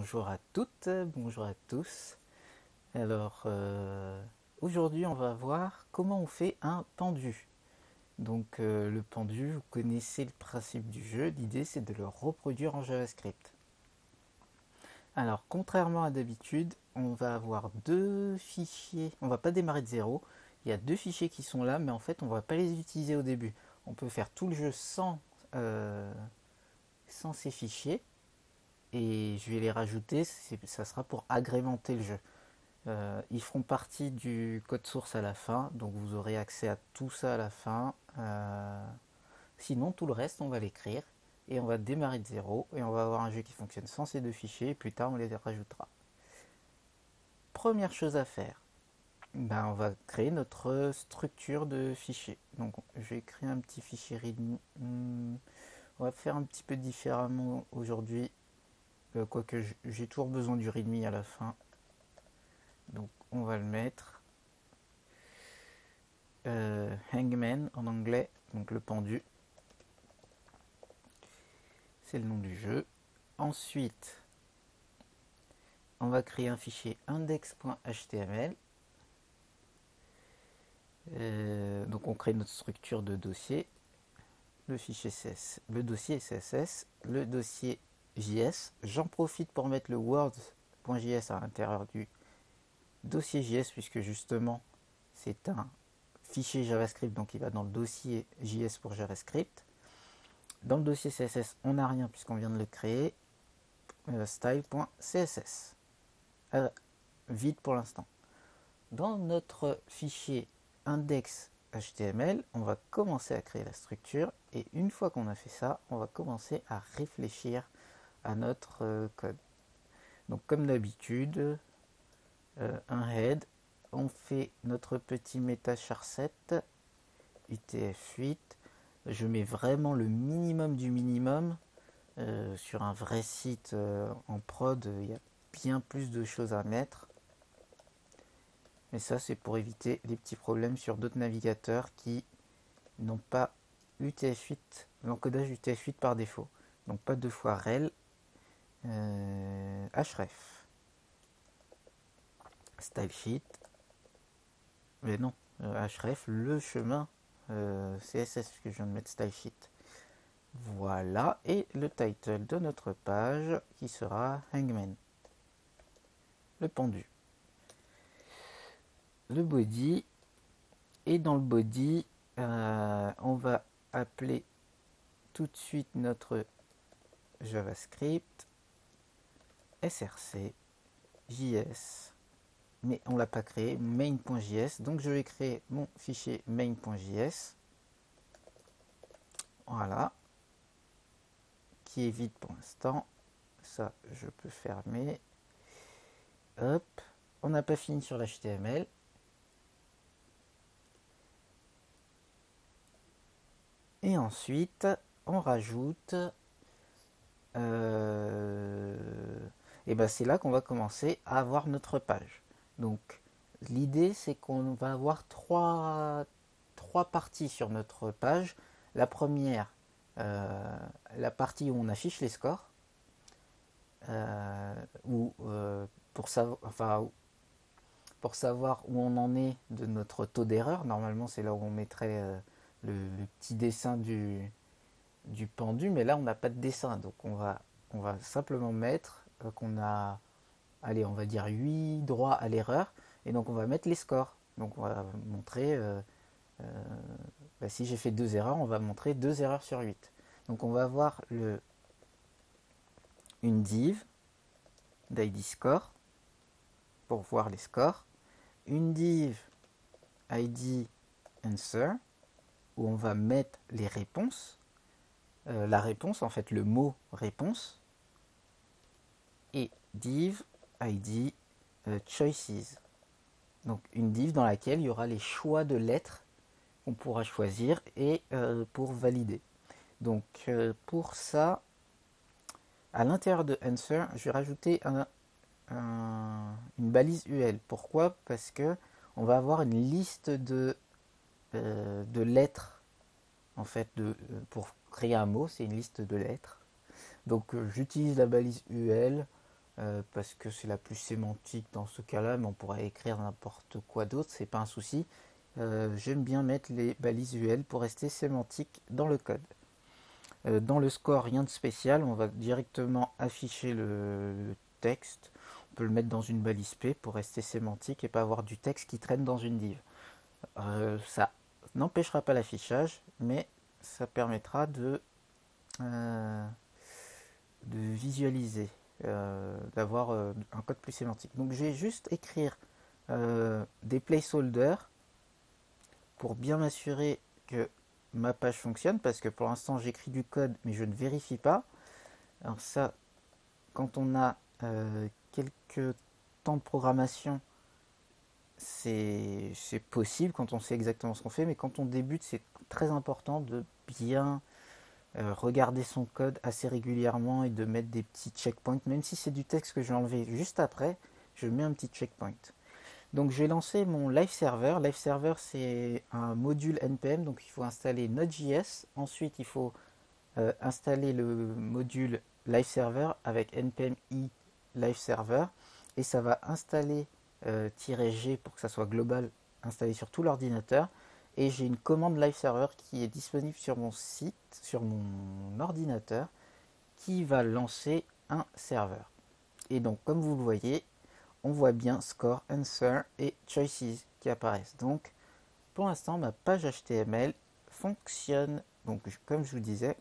bonjour à toutes, bonjour à tous. Alors, aujourd'hui, on va voir comment on fait un pendu. Donc, le pendu, vous connaissez le principe du jeu. L'idée, c'est de le reproduire en JavaScript. Alors, contrairement à d'habitude, on va avoir deux fichiers. On va pas démarrer de zéro. Il y a deux fichiers qui sont là, mais en fait, on va pas les utiliser au début. On peut faire tout le jeu sans ces fichiers. Et je vais les rajouter, ça sera pour agrémenter le jeu. Ils feront partie du code source à la fin, donc vous aurez accès à tout ça à la fin. Sinon, tout le reste, on va l'écrire et on va démarrer de zéro et on va avoir un jeu qui fonctionne sans ces deux fichiers et plus tard on les rajoutera. Première chose à faire, on va créer notre structure de fichier. Donc je vais créer un petit fichier readme. On va faire un petit peu différemment aujourd'hui, quoique j'ai toujours besoin du readme à la fin. Donc on va le mettre hangman en anglais, donc le pendu, c'est le nom du jeu. Ensuite, on va créer un fichier index.html. Donc on crée notre structure de dossier, le fichier CSS, le dossier CSS, le dossier JS. J'en profite pour mettre le words.js à l'intérieur du dossier JS puisque justement c'est un fichier JavaScript, donc il va dans le dossier JS pour JavaScript. Dans le dossier CSS, on n'a rien puisqu'on vient de le créer. Style.css. Vide pour l'instant. Dans notre fichier index.html, on va commencer à créer la structure et une fois qu'on a fait ça, on va commencer à réfléchir à notre code. Donc comme d'habitude, un head, on fait notre petit meta char7 UTF-8. Je mets vraiment le minimum du minimum. Sur un vrai site en prod, il y a bien plus de choses à mettre. Mais ça, c'est pour éviter les petits problèmes sur d'autres navigateurs qui n'ont pas UTF-8, l'encodage UTF-8 par défaut. Donc pas deux fois rel, href, stylesheet, mais non, href, le chemin CSS, que je viens de mettre stylesheet. Voilà, et le title de notre page qui sera hangman, le pendu. Le body, et dans le body, on va appeler tout de suite notre JavaScript src js, mais on l'a pas créé, main.js, donc je vais créer mon fichier main.js, voilà, qui est vide pour l'instant. Ça, je peux fermer. Hop, on n'a pas fini sur l'HTML. Et ensuite, on rajoute. Et ben c'est là qu'on va commencer à avoir notre page. Donc, l'idée, c'est qu'on va avoir trois parties sur notre page. La première, la partie où on affiche les scores. Pour savoir où on en est de notre taux d'erreur. Normalement, c'est là où on mettrait le petit dessin du pendu, mais là, on n'a pas de dessin. Donc, on va simplement mettre qu'on a, allez, on va dire 8 droits à l'erreur. Et donc, on va mettre les scores. Donc, on va montrer, si j'ai fait 2 erreurs, on va montrer 2 erreurs sur 8. Donc, on va avoir une div d'ID score pour voir les scores, une div ID answer où on va mettre les réponses, la réponse en fait, le mot réponse, et div ID choices, donc une div dans laquelle il y aura les choix de lettres qu'on pourra choisir et pour valider. Donc pour ça, à l'intérieur de answer, je vais rajouter une balise UL. Pourquoi? Parce que on va avoir une liste de lettres. En fait, pour créer un mot, c'est une liste de lettres. Donc j'utilise la balise UL parce que c'est la plus sémantique dans ce cas-là, mais on pourrait écrire n'importe quoi d'autre, c'est pas un souci. J'aime bien mettre les balises UL pour rester sémantique dans le code. Dans le score, rien de spécial, on va directement afficher le texte. On peut le mettre dans une balise P pour rester sémantique et pas avoir du texte qui traîne dans une div. Ça n'empêchera pas l'affichage, mais ça permettra de visualiser, d'avoir un code plus sémantique. Donc je vais juste écrire des placeholders pour bien m'assurer que ma page fonctionne, parce que pour l'instant j'écris du code mais je ne vérifie pas. Alors ça, quand on a quelques temps de programmation, c'est possible quand on sait exactement ce qu'on fait, mais quand on débute, c'est très important de bien regarder son code assez régulièrement et de mettre des petits checkpoints, même si c'est du texte que je vais enlever juste après, je mets un petit checkpoint. Donc je vais lancer mon live server. Live server, c'est un module npm, donc il faut installer Node.js. Ensuite, il faut installer le module live server avec npm i live server, et ça va installer -g pour que ça soit global, installé sur tout l'ordinateur. Et j'ai une commande live server qui est disponible sur mon site, sur mon ordinateur, qui va lancer un serveur. Et donc, comme vous le voyez, on voit bien score, answer et choices qui apparaissent. Donc, pour l'instant, ma page HTML fonctionne. Donc, comme je vous disais,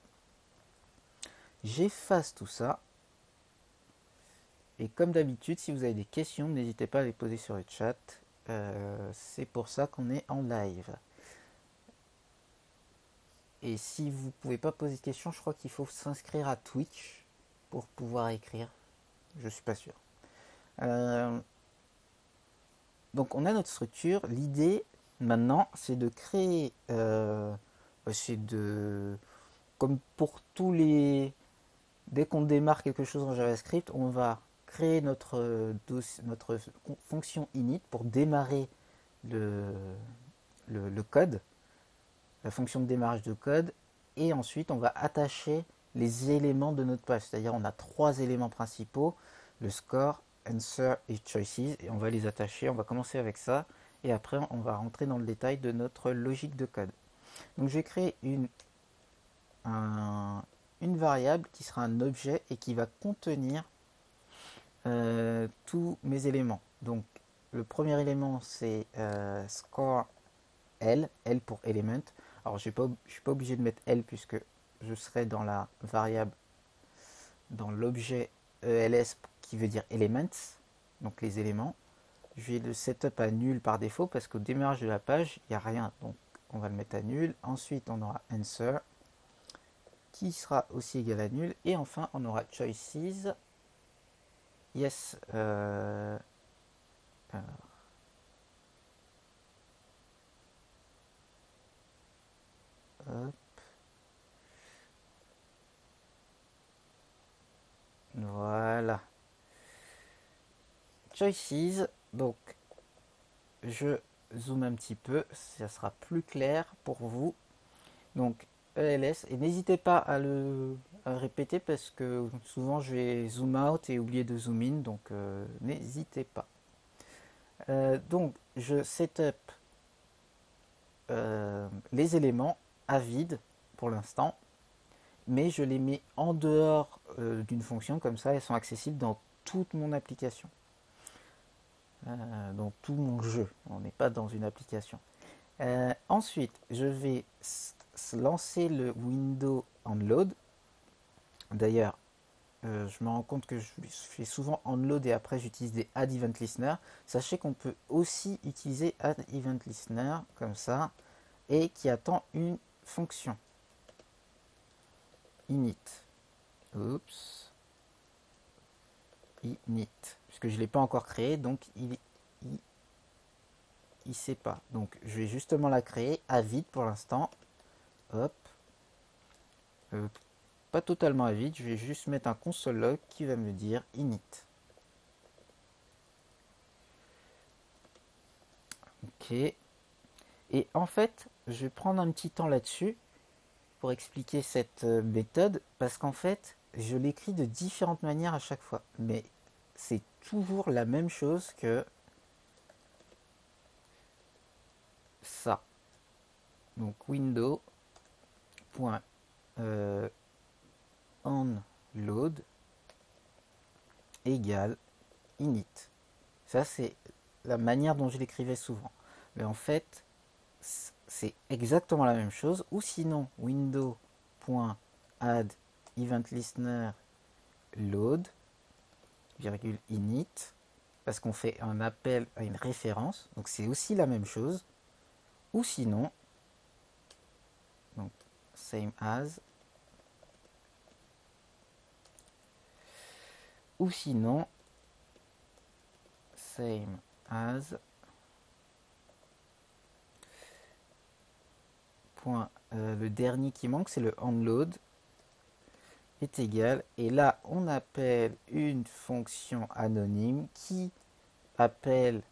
j'efface tout ça. Et comme d'habitude, si vous avez des questions, n'hésitez pas à les poser sur le chat. C'est pour ça qu'on est en live. Et si vous ne pouvez pas poser de questions, je crois qu'il faut s'inscrire à Twitch pour pouvoir écrire. Je ne suis pas sûr. Donc on a notre structure. L'idée maintenant, c'est de créer, comme pour tous les, dès qu'on démarre quelque chose en JavaScript, on va créer notre fonction init pour démarrer le code, la fonction de démarrage de code, et ensuite on va attacher les éléments de notre page. C'est-à-dire on a 3 éléments principaux, le score, answer et choices, et on va les attacher. On va commencer avec ça, et après on va rentrer dans le détail de notre logique de code. Donc je vais créer une variable qui sera un objet et qui va contenir tous mes éléments. Donc le premier élément c'est score L pour element. Alors je ne suis pas obligé de mettre L puisque je serai dans la variable, dans l'objet ELS qui veut dire elements, donc les éléments. Je vais le setup à nul par défaut parce qu'au démarrage de la page il n'y a rien, donc on va le mettre à nul. Ensuite on aura answer qui sera aussi égal à nul, et enfin on aura choices. Yes. Hop. Voilà. Choices. Donc, je zoome un petit peu, ça sera plus clair pour vous. Donc, ELS, et n'hésitez pas à le répéter parce que souvent je vais zoom out et oublier de zoom in, donc n'hésitez pas. Donc, je setup les éléments à vide pour l'instant, mais je les mets en dehors d'une fonction, comme ça elles sont accessibles dans toute mon application, dans tout mon jeu. On n'est pas dans une application. Ensuite, je vais lancer le window onload. D'ailleurs, je me rends compte que je fais souvent onload et après j'utilise des add event listener. Sachez qu'on peut aussi utiliser add event listener comme ça, et qui attend une fonction init. Oups. Init. Puisque je ne l'ai pas encore créé, donc il sait pas. Donc je vais justement la créer à vide pour l'instant. Hop. Pas totalement à vide, je vais juste mettre un console log qui va me dire init. Ok. Et en fait, je vais prendre un petit temps là-dessus pour expliquer cette méthode, parce qu'en fait, je l'écris de différentes manières à chaque fois. Mais c'est toujours la même chose que ça. Donc window.onload égale init. Ça, c'est la manière dont je l'écrivais souvent. Mais en fait, c'est exactement la même chose. Ou sinon, window.add event listener load, virgule init, parce qu'on fait un appel à une référence. Donc c'est aussi la même chose. Ou sinon, donc same as, ou sinon, same as, point, le dernier qui manque, c'est le onload, est égal, et là on appelle une fonction anonyme qui appelle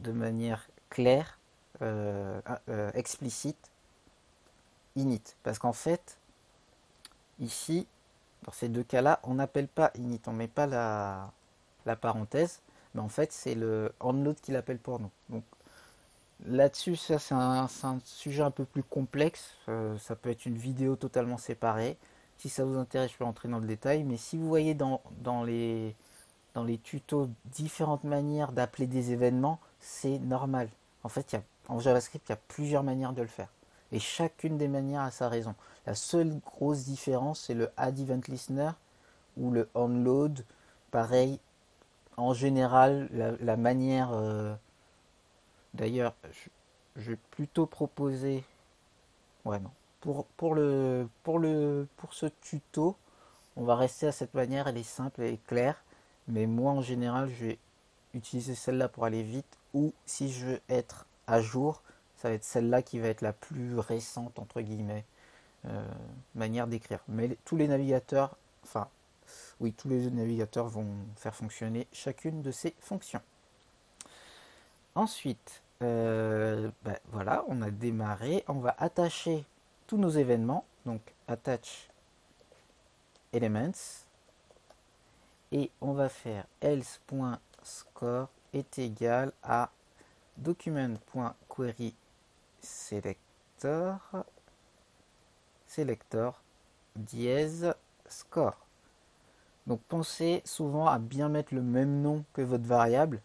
de manière claire, explicite, init. Parce qu'en fait, ici, dans ces deux cas-là, on n'appelle pas init, on ne met pas la parenthèse, mais en fait c'est le onload qui l'appelle pour nous. Donc là-dessus, ça c'est un sujet un peu plus complexe, ça peut être une vidéo totalement séparée. Si ça vous intéresse, je peux entrer dans le détail, mais si vous voyez dans les tutos différentes manières d'appeler des événements, c'est normal. En fait, en JavaScript, il y a plusieurs manières de le faire. Et chacune des manières a sa raison. La seule grosse différence, c'est le add event listener ou le onload. Pareil, en général, la manière... D'ailleurs, je vais plutôt proposer... Ouais, non. Pour ce tuto, on va rester à cette manière, elle est simple, elle est claire. Mais moi, en général, je vais utiliser celle-là pour aller vite. Ou si je veux être à jour, ça va être celle-là qui va être la plus récente, entre guillemets, manière d'écrire. Mais tous les navigateurs, enfin, oui, tous les navigateurs vont faire fonctionner chacune de ces fonctions. Ensuite, voilà, on a démarré. On va attacher tous nos événements. Donc, attach elements. Et on va faire else.score est égal à document.query selector dièse score. Donc pensez souvent à bien mettre le même nom que votre variable.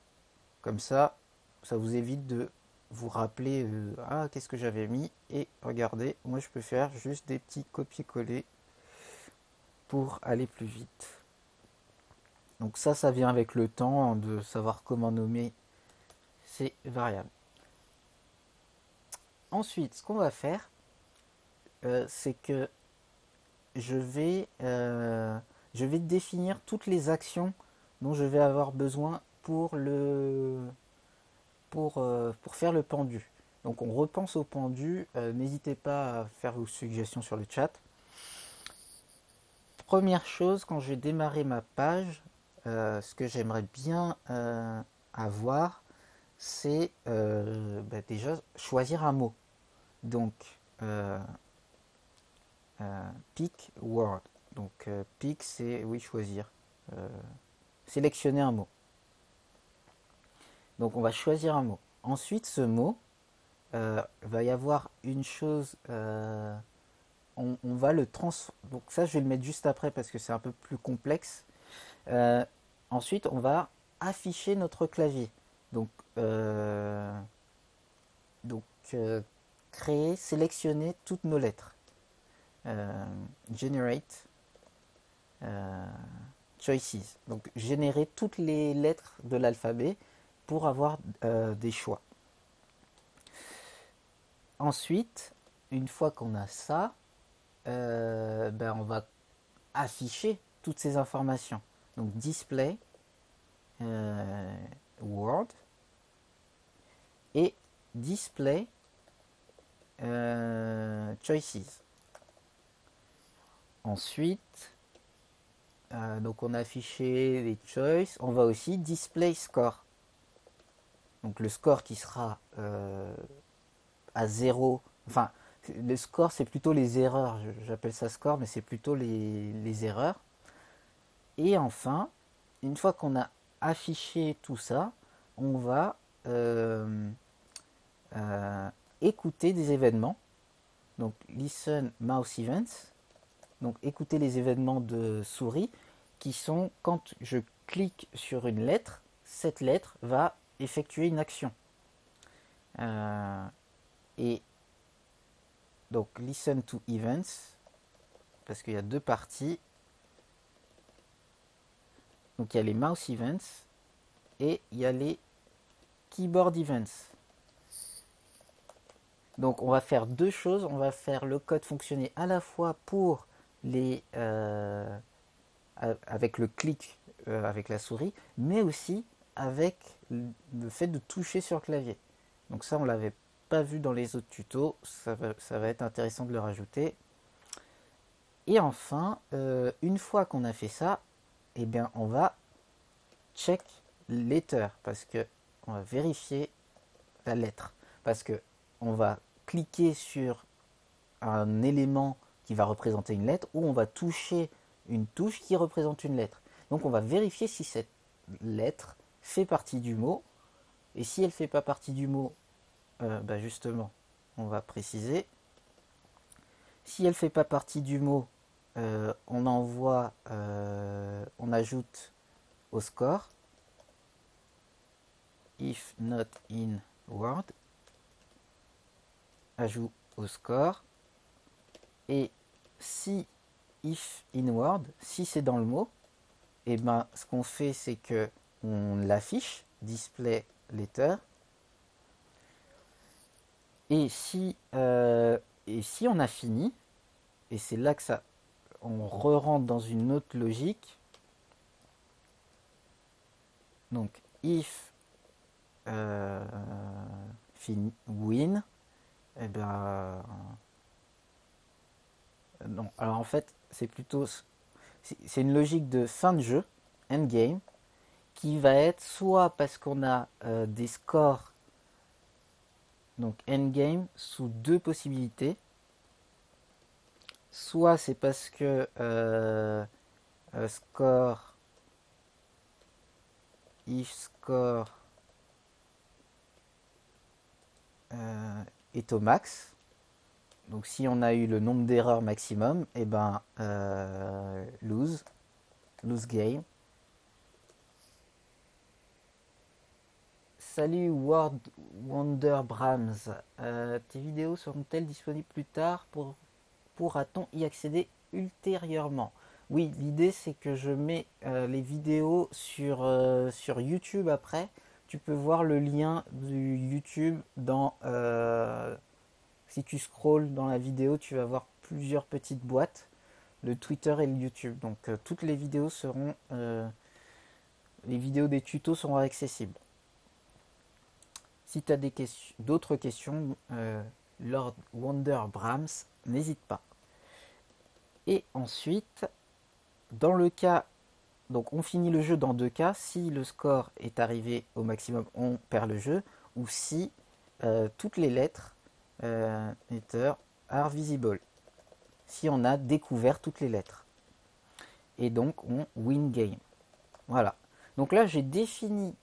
Comme ça vous évite de vous rappeler ah, qu'est-ce que j'avais mis. Et regardez, moi je peux faire juste des petits copier-coller pour aller plus vite. Donc ça vient avec le temps de savoir comment nommer ces variables. Ensuite, ce qu'on va faire, c'est que je vais définir toutes les actions dont je vais avoir besoin pour faire le pendu. Donc on repense au pendu, n'hésitez pas à faire vos suggestions sur le chat. Première chose, quand je vais démarrer ma page, ce que j'aimerais bien avoir, c'est déjà choisir un mot. Donc, pick word. Donc, pick, c'est oui, choisir. Sélectionner un mot. Donc, on va choisir un mot. Ensuite, ce mot, va y avoir une chose. On va le transformer. Donc, ça, je vais le mettre juste après parce que c'est un peu plus complexe. Ensuite, on va afficher notre clavier. Donc, créer, sélectionner toutes nos lettres. Generate choices. Donc, générer toutes les lettres de l'alphabet pour avoir des choix. Ensuite, une fois qu'on a ça, on va afficher toutes ces informations. Donc, display word et display choices. Ensuite, donc on a affiché les choices, on va aussi display score. Donc le score qui sera à 0, enfin le score c'est plutôt les erreurs, j'appelle ça score mais c'est plutôt les erreurs. Et enfin, une fois qu'on a affiché tout ça, on va euh, écouter des événements. Donc listen mouse events. Donc écouter les événements de souris qui sont quand je clique sur une lettre, cette lettre va effectuer une action. Et donc listen to events, parce qu'il y a deux parties. Donc il y a les mouse events et il y a les keyboard events. Donc on va faire deux choses. On va faire le code fonctionner à la fois pour les avec le clic avec la souris, mais aussi avec le fait de toucher sur le clavier. Donc ça on l'avait pas vu dans les autres tutos. Ça va être intéressant de le rajouter. Et enfin, une fois qu'on a fait ça, eh bien on va check letter parce que on va vérifier la lettre parce que on va cliquer sur un élément qui va représenter une lettre ou on va toucher une touche qui représente une lettre. Donc on va vérifier si cette lettre fait partie du mot et si elle ne fait pas partie du mot, justement, on va préciser. Si elle ne fait pas partie du mot, on envoie, on ajoute au score if not in word, ajout au score, et si if in word, si c'est dans le mot, et ben ce qu'on fait c'est que on l'affiche, display letter, et si on a fini, et c'est là que ça on re-rentre dans une autre logique, donc if win, et ben non, alors en fait c'est plutôt c'est une logique de fin de jeu, endgame, qui va être soit parce qu'on a des scores, donc endgame, sous deux possibilités, soit c'est parce que score, if score est au max, donc si on a eu le nombre d'erreurs maximum, et ben lose game. Salut Wonder Brahms, tes vidéos seront-elles disponibles plus tard? Pourra-t-on y accéder ultérieurement? Oui, l'idée c'est que je mets les vidéos sur YouTube après. Tu peux voir le lien du YouTube dans... si tu scrolles dans la vidéo, tu vas voir plusieurs petites boîtes, le Twitter et le YouTube. Donc toutes les vidéos seront... les vidéos des tutos seront accessibles. Si tu as d'autres questions, Lord Wonder Brahms, n'hésite pas. Et ensuite, dans le cas, donc on finit le jeu dans deux cas. Si le score est arrivé au maximum, on perd le jeu. Ou si toutes les lettres letter are visible. Si on a découvert toutes les lettres. Et donc on win game. Voilà. Donc là j'ai défini...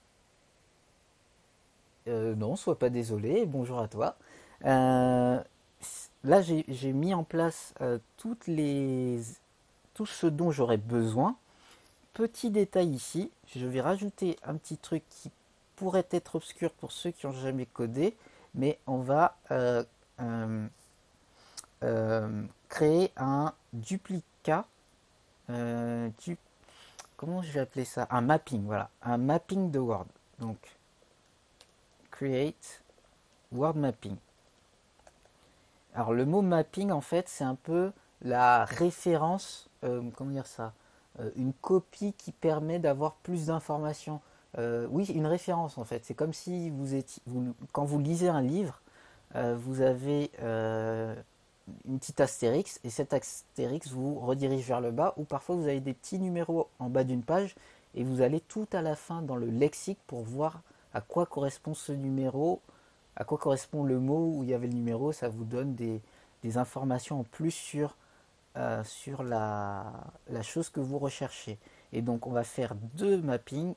non, sois pas désolé, bonjour à toi. Là j'ai mis en place tout ce dont j'aurais besoin. Petit détail ici, je vais rajouter un petit truc qui pourrait être obscur pour ceux qui n'ont jamais codé, mais on va créer un duplicat, comment je vais appeler ça? Un mapping, voilà, un mapping de Word. Donc, create Word mapping. Alors le mot mapping en fait c'est un peu la référence, comment dire ça, une copie qui permet d'avoir plus d'informations. Oui, une référence en fait. C'est comme si quand vous lisez un livre, vous avez une petite astérix et cet astérix vous redirige vers le bas ou parfois vous avez des petits numéros en bas d'une page et vous allez tout à la fin dans le lexique pour voir à quoi correspond ce numéro, à quoi correspond le mot où il y avait le numéro. Ça vous donne des informations en plus sur la chose que vous recherchez. Et donc on va faire deux mappings.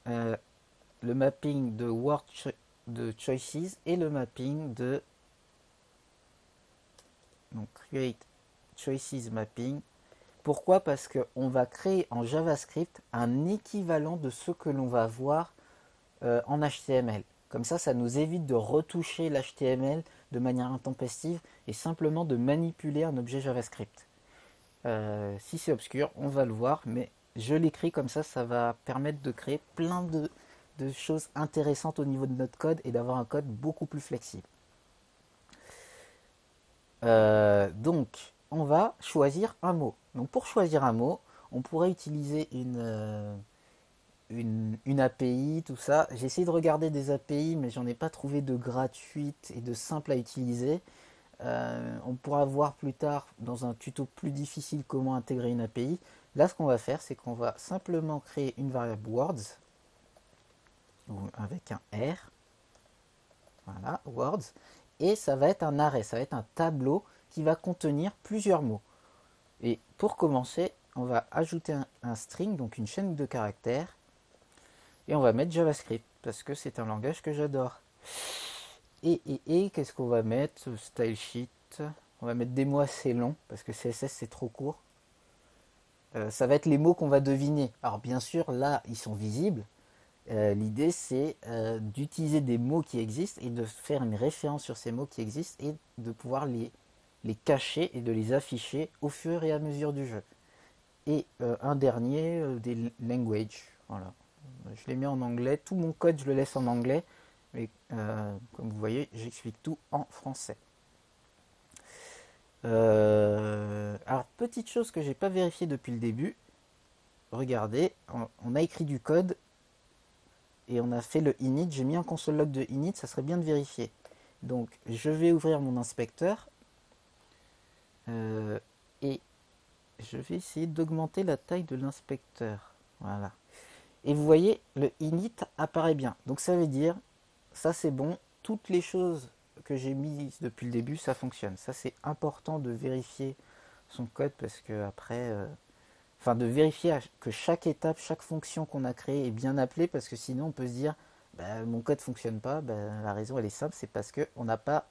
Le mapping de word de choices et le mapping de donc create choices mapping. Pourquoi? Parce qu'on va créer en JavaScript un équivalent de ce que l'on va voir en HTML. Comme ça nous évite de retoucher l'HTML de manière intempestive et simplement de manipuler un objet JavaScript. Si c'est obscur, on va le voir, mais je l'écris comme ça va permettre de créer plein de choses intéressantes au niveau de notre code et d'avoir un code beaucoup plus flexible. Donc, on va choisir un mot. Donc, pour choisir un mot, on pourrait utiliser une API, tout ça. J'ai essayé de regarder des API, mais j'en ai pas trouvé de gratuites et de simples à utiliser. On pourra voir plus tard dans un tuto plus difficile comment intégrer une API. Là, ce qu'on va faire, c'est qu'on va simplement créer une variable words avec un R. Voilà, words. Et ça va être un array, ça va être un tableau qui va contenir plusieurs mots. Et pour commencer, on va ajouter un string, donc une chaîne de caractères. Et on va mettre JavaScript, parce que c'est un langage que j'adore. Et qu'est-ce qu'on va mettre? Style sheet. On va mettre des mots assez longs, parce que CSS c'est trop court. Ça va être les mots qu'on va deviner. Alors bien sûr, là, ils sont visibles. L'idée, c'est d'utiliser des mots qui existent et de faire une référence sur ces mots qui existent et de pouvoir les cacher et de les afficher au fur et à mesure du jeu. Et un dernier, des languages. Voilà. Je l'ai mis en anglais. Tout mon code, je le laisse en anglais. Mais comme vous voyez, j'explique tout en français. Alors, petite chose que j'ai pas vérifié depuis le début. Regardez, on a écrit du code et on a fait le init. J'ai mis un console log de init, ça serait bien de vérifier. Donc, je vais ouvrir mon inspecteur et je vais essayer d'augmenter la taille de l'inspecteur. Voilà. Et vous voyez, le init apparaît bien. Donc, ça veut dire, ça c'est bon, toutes les choses que j'ai mises depuis le début, ça fonctionne. Ça, c'est important de vérifier son code parce que après, enfin de vérifier que chaque étape, chaque fonction qu'on a créée est bien appelée parce que sinon on peut se dire bah, mon code fonctionne pas. Bah, la raison elle est simple, c'est parce qu'on n'a pas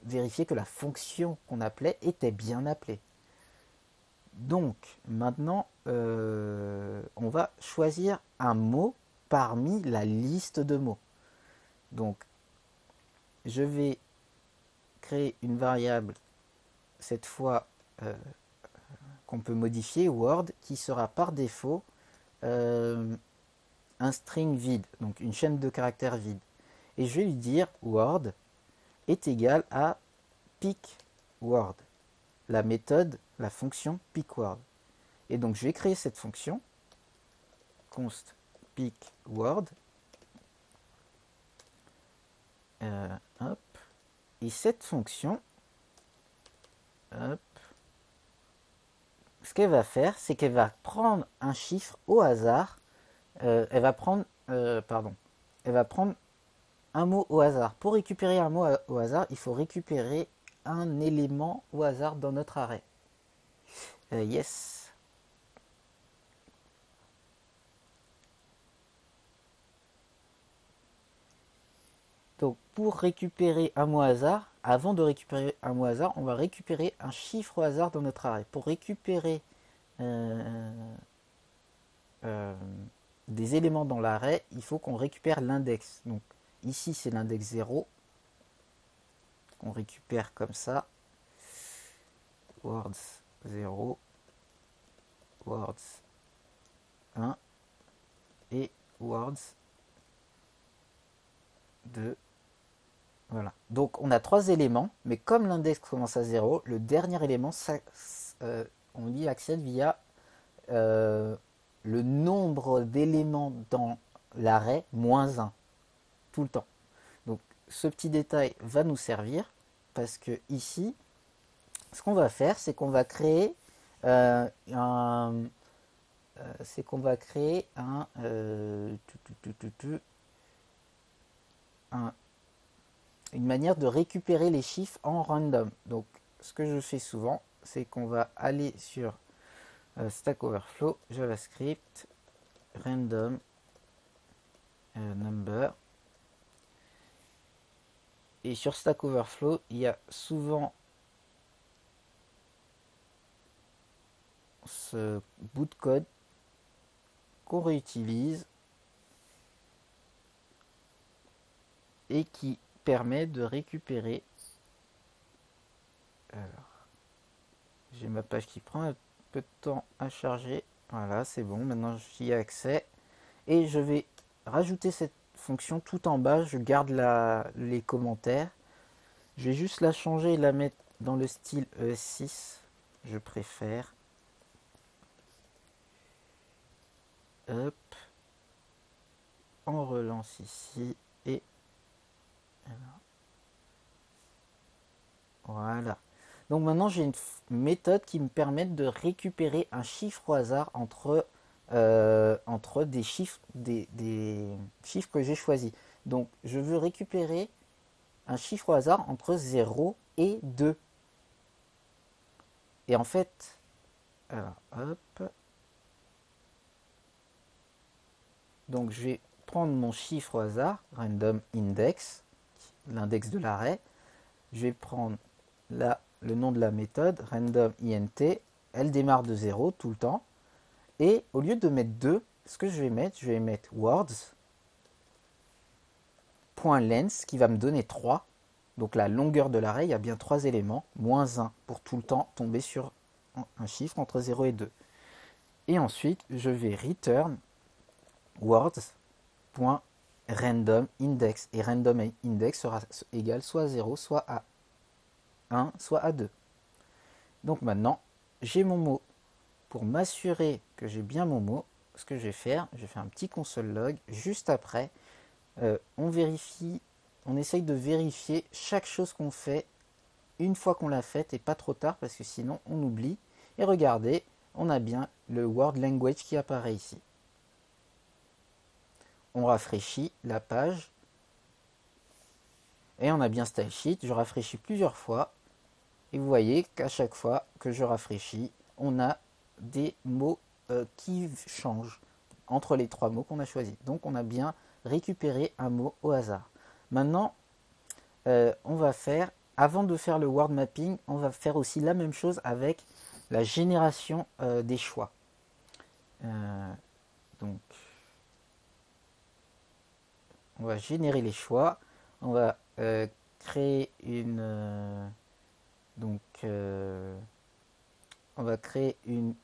vérifié que la fonction qu'on appelait était bien appelée. Donc maintenant on va choisir un mot parmi la liste de mots. Donc je vais créer une variable cette fois qu'on peut modifier, Word, qui sera par défaut un string vide, donc une chaîne de caractères vide. Et je vais lui dire Word est égal à pickWord, la méthode, la fonction pickWord. Et donc je vais créer cette fonction, const pickWord, hop, et cette fonction, hop, ce qu'elle va faire, c'est qu'elle va prendre un chiffre au hasard. Elle va prendre un mot au hasard. Pour récupérer un mot au hasard, il faut récupérer un élément au hasard dans notre array. Yes. Donc pour récupérer un mot hasard, avant de récupérer un mot hasard, on va récupérer un chiffre au hasard dans notre array. Pour récupérer des éléments dans l'array, il faut qu'on récupère l'index. Donc ici c'est l'index 0. On récupère comme ça. Words 0, words 1 et words 2. Voilà. Donc on a trois éléments, mais comme l'index commence à 0, le dernier élément, on y accède via le nombre d'éléments dans l'array moins 1, tout le temps. Donc ce petit détail va nous servir, parce que ici, ce qu'on va faire, c'est qu'on va créer une manière de récupérer les chiffres en random. Donc ce que je fais souvent, c'est qu'on va aller sur Stack Overflow, JavaScript, random number. Et sur Stack Overflow, il y a souvent ce bout de code qu'on réutilise et qui permet de récupérer. Alors, j'ai ma page qui prend un peu de temps à charger. Voilà, c'est bon, maintenant j'y ai accès. Et je vais rajouter cette fonction tout en bas. Je garde les commentaires. Je vais juste la changer et la mettre dans le style ES6. Je préfère. Hop. On relance ici. Et voilà. Donc maintenant j'ai une méthode qui me permet de récupérer un chiffre au hasard entre des chiffres, des chiffres que j'ai choisis. Donc je veux récupérer un chiffre au hasard entre 0 et 2. Et en fait, alors hop. Donc je vais prendre mon chiffre au hasard, random index, l'index de l'arrêt. Je vais prendre là le nom de la méthode, random int. Elle démarre de 0 tout le temps. Et au lieu de mettre 2, ce que je vais mettre words.length qui va me donner 3. Donc la longueur de l'arrêt, il y a bien 3 éléments, moins 1 pour tout le temps tomber sur un chiffre entre 0 et 2. Et ensuite, je vais return words.random index. Et random index sera égal soit à 0, soit à 1, soit à 2. Donc maintenant, j'ai mon mot. Pour m'assurer que j'ai bien mon mot, ce que je vais faire un petit console log. Juste après, on essaye de vérifier chaque chose qu'on fait une fois qu'on l'a faite et pas trop tard parce que sinon on oublie. Et regardez, on a bien le word language qui apparaît ici. On rafraîchit la page et on a bien style sheet. Je rafraîchis plusieurs fois et vous voyez qu'à chaque fois que je rafraîchis, on a des mots qui changent entre les 3 mots qu'on a choisis. Donc on a bien récupéré un mot au hasard. Maintenant, on va faire, avant de faire le word mapping, on va faire aussi la même chose avec la génération des choix. Donc, on va générer les choix. On va créer une... on va créer une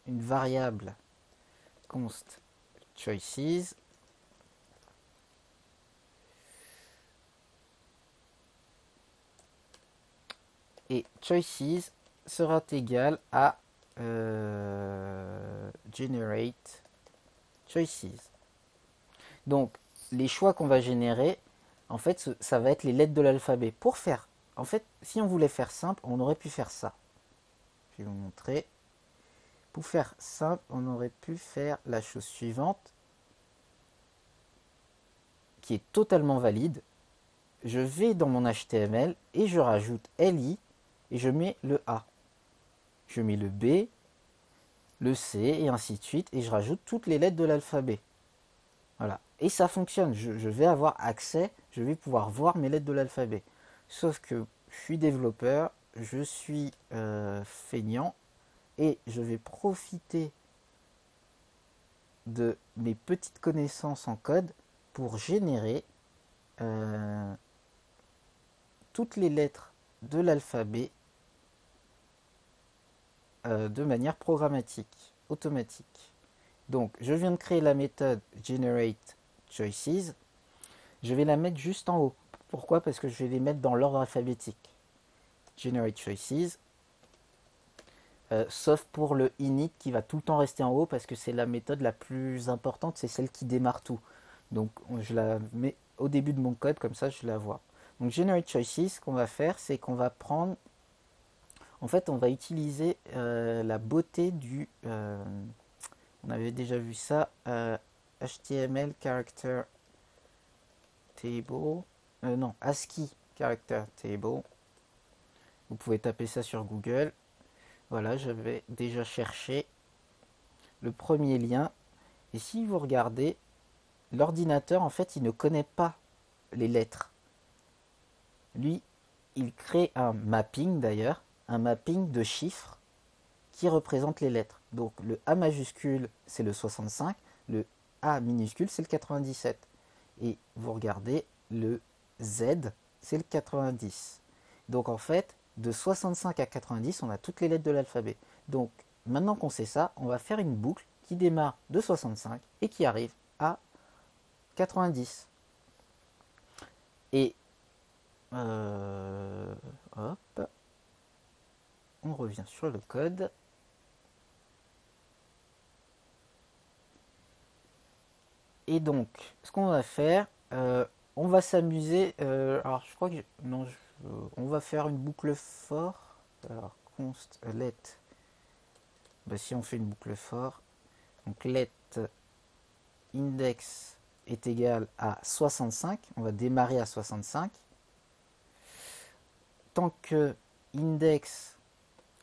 variable const choices. Et choices sera égal à generate choices. Donc les choix qu'on va générer, en fait, ça va être les lettres de l'alphabet. Pour faire, en fait, si on voulait faire simple, on aurait pu faire ça. Je vais vous montrer. Pour faire simple, on aurait pu faire la chose suivante, qui est totalement valide. Je vais dans mon HTML et je rajoute LI et je mets le A. Je mets le B, le C et ainsi de suite et je rajoute toutes les lettres de l'alphabet. Voilà. Et ça fonctionne. Je vais avoir accès, je vais pouvoir voir mes lettres de l'alphabet. Sauf que je suis développeur, je suis feignant et je vais profiter de mes petites connaissances en code pour générer toutes les lettres de l'alphabet de manière programmatique, automatique. Donc, je viens de créer la méthode generate choices. Je vais la mettre juste en haut. Pourquoi? Parce que je vais les mettre dans l'ordre alphabétique. Generate choices. Sauf pour le init qui va tout le temps rester en haut parce que c'est la méthode la plus importante, c'est celle qui démarre tout. Donc je la mets au début de mon code, comme ça je la vois. Donc generate choices, ce qu'on va faire, c'est qu'on va prendre, en fait on va utiliser la beauté du, on avait déjà vu ça, HTML character table, non, ASCII character table. Vous pouvez taper ça sur Google. Voilà, j'avais déjà cherché le premier lien. Et si vous regardez, l'ordinateur, en fait, il ne connaît pas les lettres. Lui, il crée un mapping d'ailleurs, un mapping de chiffres qui représentent les lettres. Donc le A majuscule, c'est le 65, le A minuscule, c'est le 97. Et vous regardez, le Z, c'est le 90. Donc en fait, de 65 à 90, on a toutes les lettres de l'alphabet. Donc maintenant qu'on sait ça, on va faire une boucle qui démarre de 65 et qui arrive à 90. Et hop, on revient sur le code. Et donc, ce qu'on va faire, on va s'amuser. Alors, je crois que non, on va faire une boucle for. Alors, const let. Bah, si on fait une boucle for, donc let index est égal à 65. On va démarrer à 65. Tant que index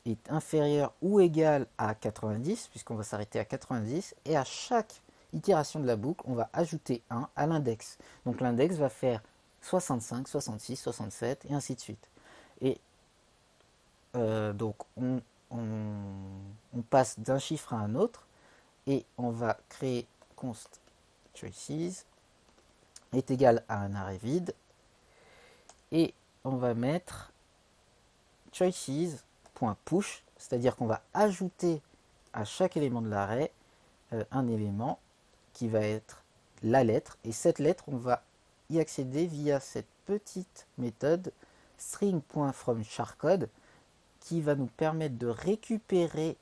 est inférieur ou égal à 90, puisqu'on va s'arrêter à 90, et à chaque itération de la boucle, on va ajouter 1 à l'index. Donc l'index va faire 65, 66, 67, et ainsi de suite. Et donc on passe d'un chiffre à un autre, et on va créer const choices est égal à un arrêt vide, et on va mettre choices.push, c'est-à-dire qu'on va ajouter à chaque élément de l'arrêt un élément qui va être la lettre, et cette lettre, on va y accéder via cette petite méthode string.fromCharCode qui va nous permettre de récupérer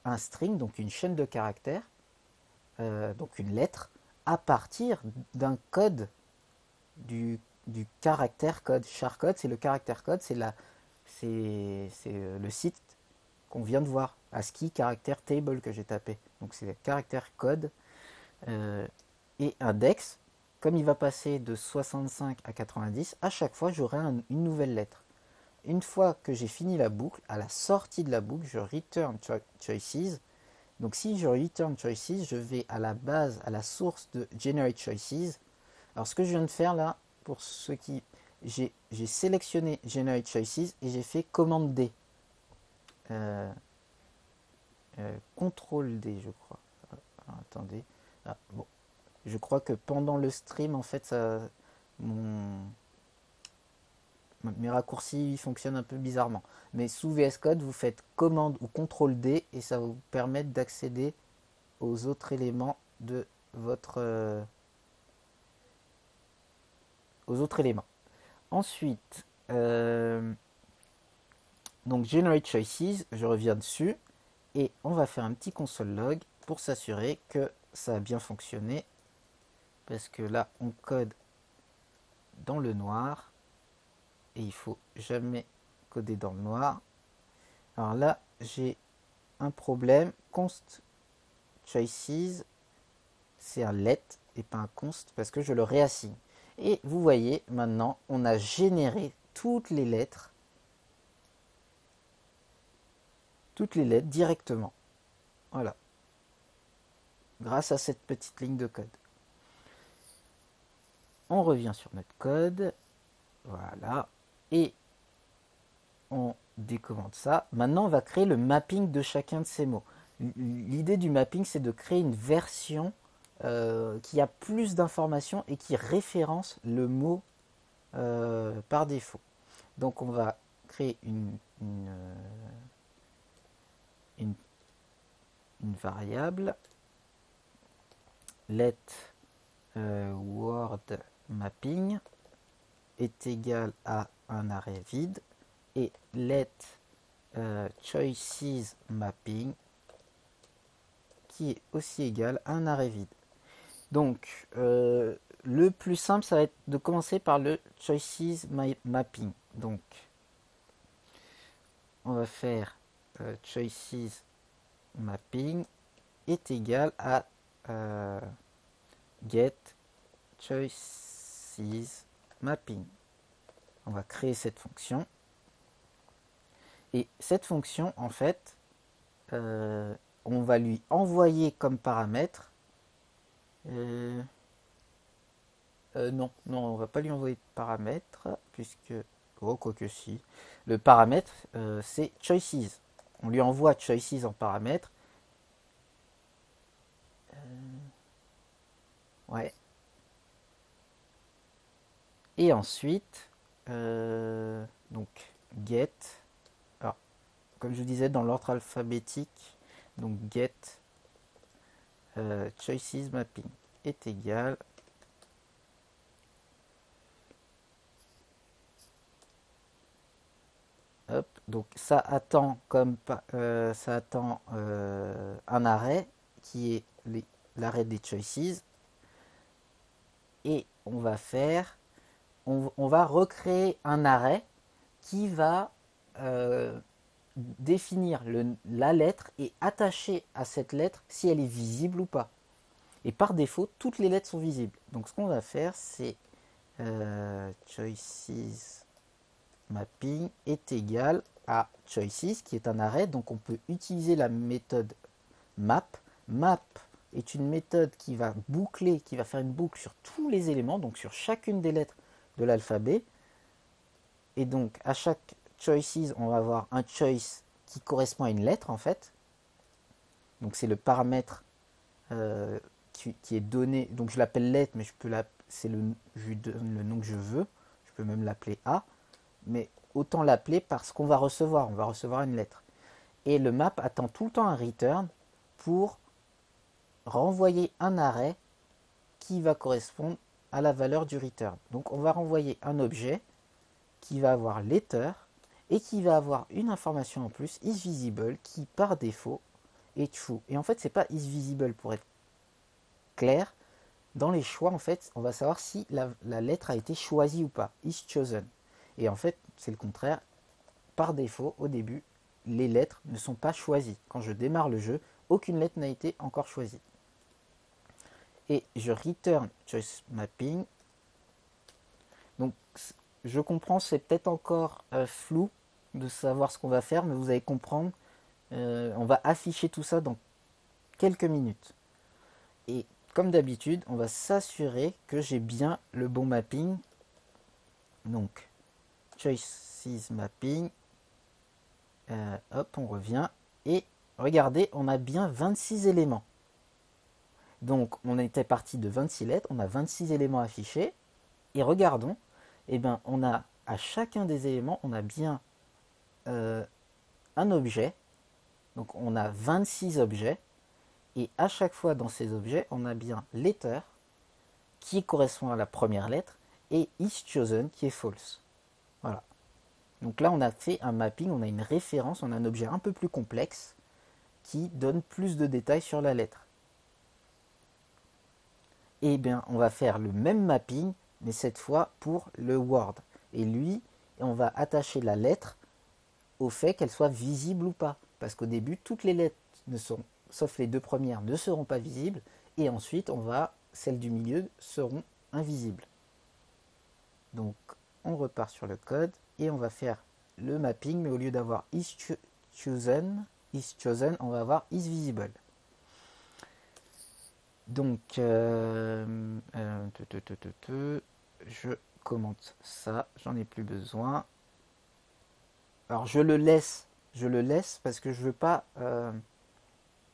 un string, donc une chaîne de caractères, donc une lettre, à partir d'un code du caractère code. Charcode, c'est le caractère code, c'est le site qu'on vient de voir, ASCII caractère table que j'ai tapé. Donc c'est le caractère code. Et index, comme il va passer de 65 à 90, à chaque fois j'aurai une nouvelle lettre. Une fois que j'ai fini la boucle, à la sortie de la boucle, je return choices. Donc si je return choices, je vais à la base, à la source de generate choices. Alors ce que je viens de faire là, pour ceux qui... J'ai sélectionné generate choices et j'ai fait commande D. CTRL D, je crois. Alors, attendez. Ah, bon. Je crois que pendant le stream, en fait, mes raccourcis fonctionnent un peu bizarrement. Mais sous VS Code, vous faites commande ou CTRL D et ça va vous permettre d'accéder aux autres éléments de votre... aux autres éléments. Ensuite, donc Generate Choices, je reviens dessus et on va faire un petit console log pour s'assurer que ça a bien fonctionné. Parce que là, on code dans le noir et il faut jamais coder dans le noir. Alors là, j'ai un problème. Const choices, c'est un let et pas un const parce que je le réassigne. Et vous voyez, maintenant, on a généré toutes les lettres directement. Voilà. Grâce à cette petite ligne de code. On revient sur notre code. Voilà. Et on décommande ça. Maintenant, on va créer le mapping de chacun de ces mots. L'idée du mapping, c'est de créer une version qui a plus d'informations et qui référence le mot par défaut. Donc, on va créer une variable let word mapping est égal à un arrêt vide et let choices mapping qui est aussi égal à un arrêt vide. Donc le plus simple, ça va être de commencer par le choices mapping. Donc on va faire choices mapping est égal à get choices mapping. On va créer cette fonction. Et cette fonction, en fait, on va lui envoyer comme paramètre. Non, non, on va pas lui envoyer de paramètre, puisque, oh, quoi que si. Le paramètre, c'est choices. On lui envoie choices en paramètre. Ouais. Et ensuite, donc get. Alors, comme je disais, dans l'ordre alphabétique, donc get choices mapping est égal. Hop, donc ça attend ça attend un arrêt qui est l'arrêt des choices, et on va faire, on va recréer un arrêt qui va définir la lettre et attacher à cette lettre si elle est visible ou pas. Et par défaut, toutes les lettres sont visibles. Donc ce qu'on va faire, c'est choices mapping est égal à choices, qui est un arrêt. Donc on peut utiliser la méthode map. Map est une méthode qui va boucler, qui va faire une boucle sur tous les éléments, donc sur chacune des lettres de l'alphabet. Et donc à chaque choices, on va avoir un choice qui correspond à une lettre en fait. Donc c'est le paramètre qui est donné. Donc je l'appelle lettre, mais je lui donne le nom que je veux. Je peux même l'appeler A. Mais autant l'appeler parce qu'on va recevoir. On va recevoir une lettre. Et le map attend tout le temps un return pour renvoyer un arrêt qui va correspondre à la valeur du return. Donc on va renvoyer un objet qui va avoir letter et qui va avoir une information en plus, isVisible, qui par défaut est true. Et en fait, c'est pas isVisible pour être clair. Dans les choix, en fait, on va savoir si la lettre a été choisie ou pas, isChosen. Et en fait, c'est le contraire. Par défaut, au début, les lettres ne sont pas choisies. Quand je démarre le jeu, aucune lettre n'a été encore choisie. Et je return choice mapping. Donc, je comprends, c'est peut-être encore flou de savoir ce qu'on va faire, mais vous allez comprendre. On va afficher tout ça dans quelques minutes. Et comme d'habitude, on va s'assurer que j'ai bien le bon mapping. Donc, choices mapping. Hop, on revient. Et regardez, on a bien 26 éléments. Donc, on était parti de 26 lettres. On a 26 éléments affichés. Et regardons, eh bien, on a à chacun des éléments, on a bien un objet. Donc, on a 26 objets. Et à chaque fois dans ces objets, on a bien letter qui correspond à la première lettre et isChosen qui est false. Voilà. Donc là, on a fait un mapping, on a une référence, on a un objet un peu plus complexe qui donne plus de détails sur la lettre. Et bien, on va faire le même mapping, mais cette fois pour le word. Et lui, on va attacher la lettre au fait qu'elle soit visible ou pas. Parce qu'au début, toutes les lettres ne sont, sauf les deux premières, ne seront pas visibles. Et ensuite, celles du milieu seront invisibles. Donc, on repart sur le code et on va faire le mapping, mais au lieu d'avoir isChosen, on va avoir isVisible. Donc, je commente ça, j'en ai plus besoin. Alors, je le laisse parce que je veux pas.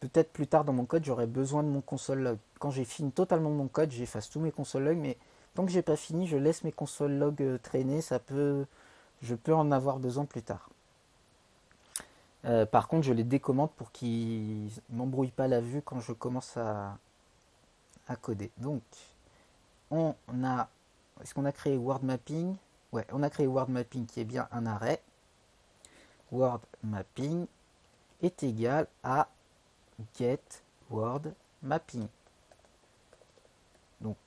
Peut-être plus tard dans mon code, j'aurai besoin de mon console log. Quand j'ai fini totalement mon code, j'efface tous mes console logs, mais tant que j'ai pas fini, je laisse mes console logs traîner. Je peux en avoir besoin plus tard. Par contre, je les décommande pour qu'ils m'embrouillent pas la vue quand je commence à coder. Donc, est-ce qu'on a créé word mapping? Ouais, on a créé word mapping qui est bien un arrêt. Word mapping est égal à get word mapping. Donc,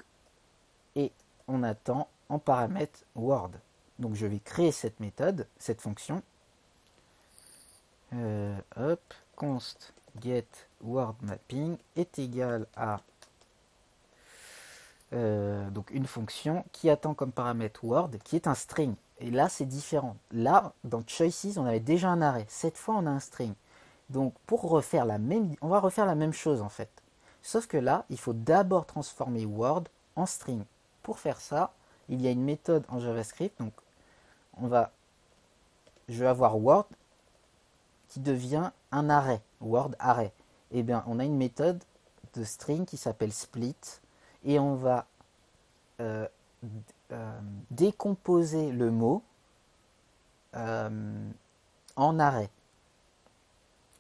et on attend en paramètre word. Donc je vais créer cette méthode, cette fonction. Hop, const get word mapping est égal à donc une fonction qui attend comme paramètre word, qui est un string. Et là, c'est différent. Là, dans choices, on avait déjà un arrêt. Cette fois, on a un string. Donc pour refaire on va refaire la même chose en fait. Sauf que là, il faut d'abord transformer Word en string. Pour faire ça, il y a une méthode en JavaScript. Donc je vais avoir Word qui devient un array, Word array. Et bien, on a une méthode de string qui s'appelle split et on va euh, décomposer le mot en array.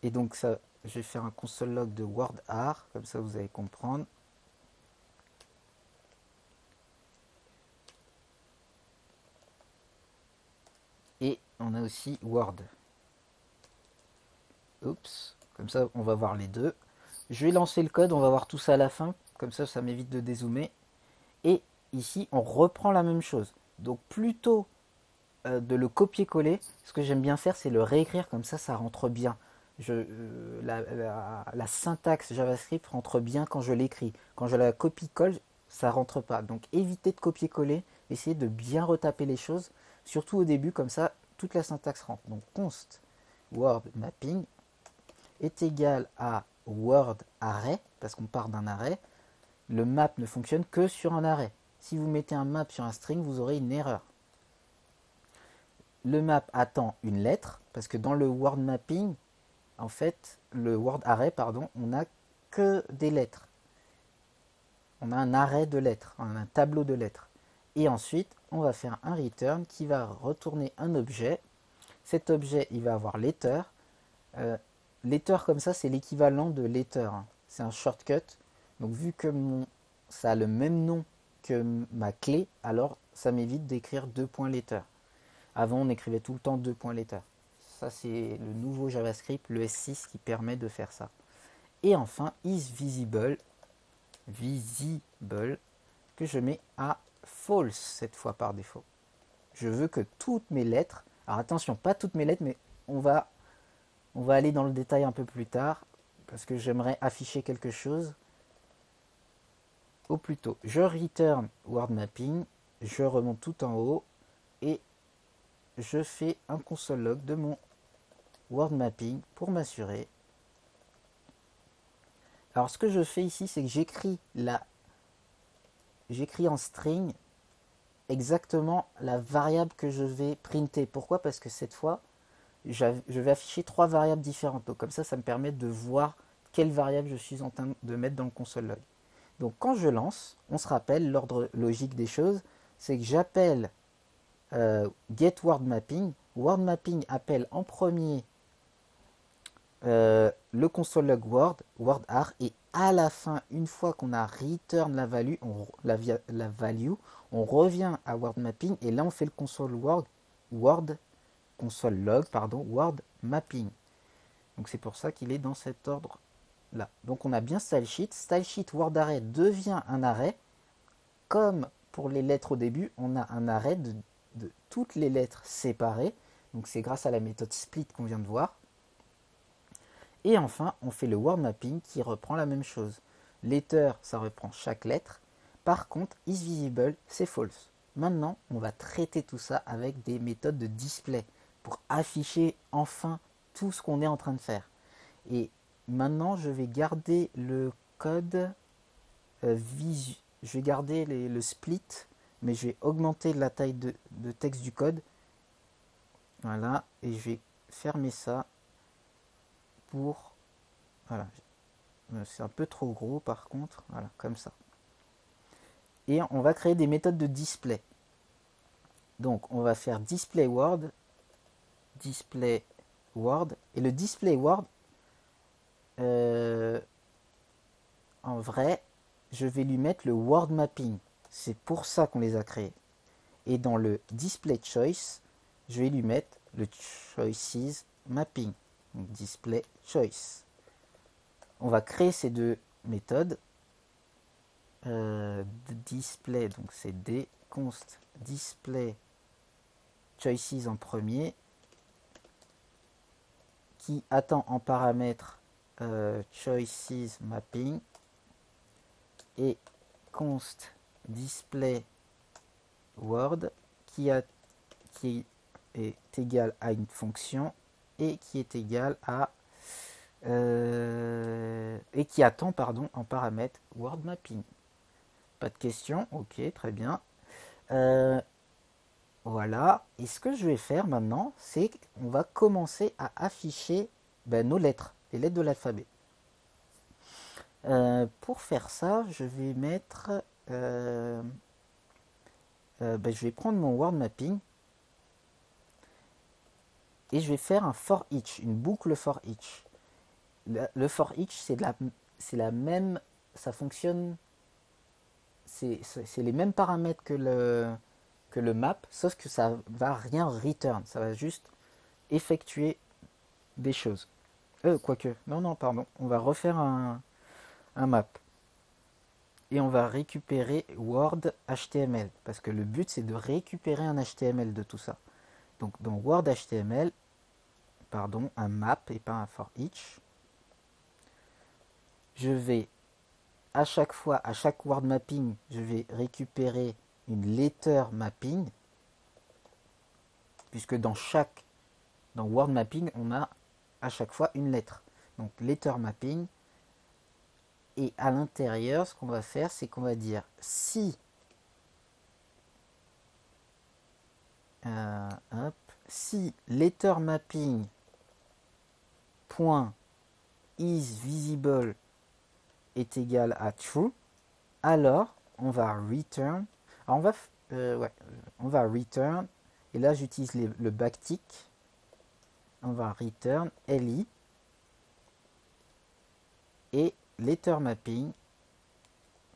Et donc ça, je vais faire un console log de word_ar, comme ça vous allez comprendre. Et on a aussi Word. Oups, comme ça on va voir les deux. Je vais lancer le code, on va voir tout ça à la fin, comme ça m'évite de dézoomer. Et ici on reprend la même chose. Donc plutôt de le copier-coller, ce que j'aime bien faire c'est le réécrire, comme ça rentre bien. La syntaxe JavaScript rentre bien quand je l'écris. Quand je la copie-colle, ça rentre pas. Donc évitez de copier-coller, essayez de bien retaper les choses, surtout au début, comme ça toute la syntaxe rentre. Donc const word mapping est égal à word array, parce qu'on part d'un array. Le map ne fonctionne que sur un array. Si vous mettez un map sur un string, vous aurez une erreur. Le map attend une lettre, parce que dans le word mapping, en fait, le word array, pardon, on n'a que des lettres. On a un array de lettres, un tableau de lettres. Et ensuite, on va faire un return qui va retourner un objet. Cet objet, il va avoir letter. Letter comme ça, c'est l'équivalent de letter. C'est un shortcut. Donc vu que ça a le même nom que ma clé, alors ça m'évite d'écrire 2.letter. Avant, on écrivait tout le temps 2.letter. Ça, c'est le nouveau JavaScript, le S6, qui permet de faire ça. Et enfin, isVisible, que je mets à false cette fois par défaut. Je veux que toutes mes lettres, alors attention, pas toutes mes lettres, mais on va aller dans le détail un peu plus tard, parce que j'aimerais afficher quelque chose au plus tôt. Je return word mapping, je remonte tout en haut, et je fais un console log de mon word mapping pour m'assurer. Alors ce que je fais ici, c'est que j'écris en string exactement la variable que je vais printer. Pourquoi? Parce que cette fois, je vais afficher 3 variables différentes. Donc comme ça me permet de voir quelle variable je suis en train de mettre dans le console log. Donc quand je lance, on se rappelle l'ordre logique des choses, c'est que j'appelle get word mapping. Word mapping appelle en premier le console log word_ar, et à la fin, une fois qu'on a return la value, on revient à word mapping et là on fait le console word mapping. Donc c'est pour ça qu'il est dans cet ordre là. Donc on a bien stylesheet word array devient un array. Comme pour les lettres au début, on a un array de toutes les lettres séparées. Donc c'est grâce à la méthode split qu'on vient de voir. Et enfin, on fait le word mapping qui reprend la même chose. Letter, ça reprend chaque lettre. Par contre, isVisible, c'est false. Maintenant, on va traiter tout ça avec des méthodes de display pour afficher enfin tout ce qu'on est en train de faire. Et maintenant, je vais garder le code je vais garder le split, mais je vais augmenter la taille de texte du code. Voilà, et je vais fermer ça pour... Voilà, c'est un peu trop gros par contre, voilà, comme ça. Et on va créer des méthodes de display. Donc on va faire display word, et le display word, en vrai, je vais lui mettre le word mapping. C'est pour ça qu'on les a créés. Et dans le display choice, je vais lui mettre le choices mapping. Donc display choice. On va créer ces deux méthodes. Display, donc c'est d, const display choices en premier, qui attend en paramètre choices mapping, et const display word qui est égal à une fonction et qui est égal à et qui attend, pardon, en paramètre Word Mapping. Pas de question, ok, très bien. Voilà, et ce que je vais faire maintenant, c'est qu'on va commencer à afficher nos lettres, les lettres de l'alphabet. Pour faire ça, je vais mettre... je vais prendre mon Word Mapping et je vais faire un for each, une boucle for each. Le for each, c'est la même... Ça fonctionne... C'est les mêmes paramètres que le map, sauf que ça va rien return, ça va juste effectuer des choses. Quoique, non, pardon, on va refaire un map. Et on va récupérer Word HTML, parce que le but c'est de récupérer un HTML de tout ça. Donc dans Word HTML, pardon, un map et pas un for each, je vais à chaque fois, à chaque word mapping, je vais récupérer une letter mapping, puisque dans word mapping, on a à chaque fois une lettre. Donc letter mapping. Et à l'intérieur, ce qu'on va faire, c'est qu'on va dire si si letter mapping point is visible est égal à true, alors on va return. Alors on va return, et là j'utilise le backtick. On va return li et letter mapping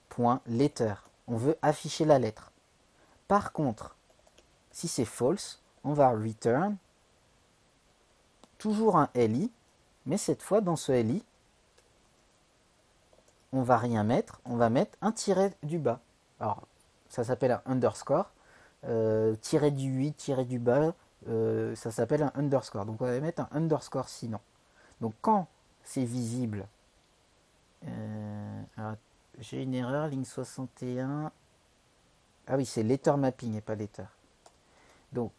point letter. On veut afficher la lettre. Par contre, si c'est false, on va return toujours un li, mais cette fois dans ce li, on va rien mettre, on va mettre un tiret du bas. Alors, ça s'appelle un underscore. Tiret du 8, tiret du bas, ça s'appelle un underscore. Donc on va mettre un underscore sinon. Donc quand c'est visible, j'ai une erreur, ligne 61. Ah oui, c'est letter mapping et pas letter. Donc,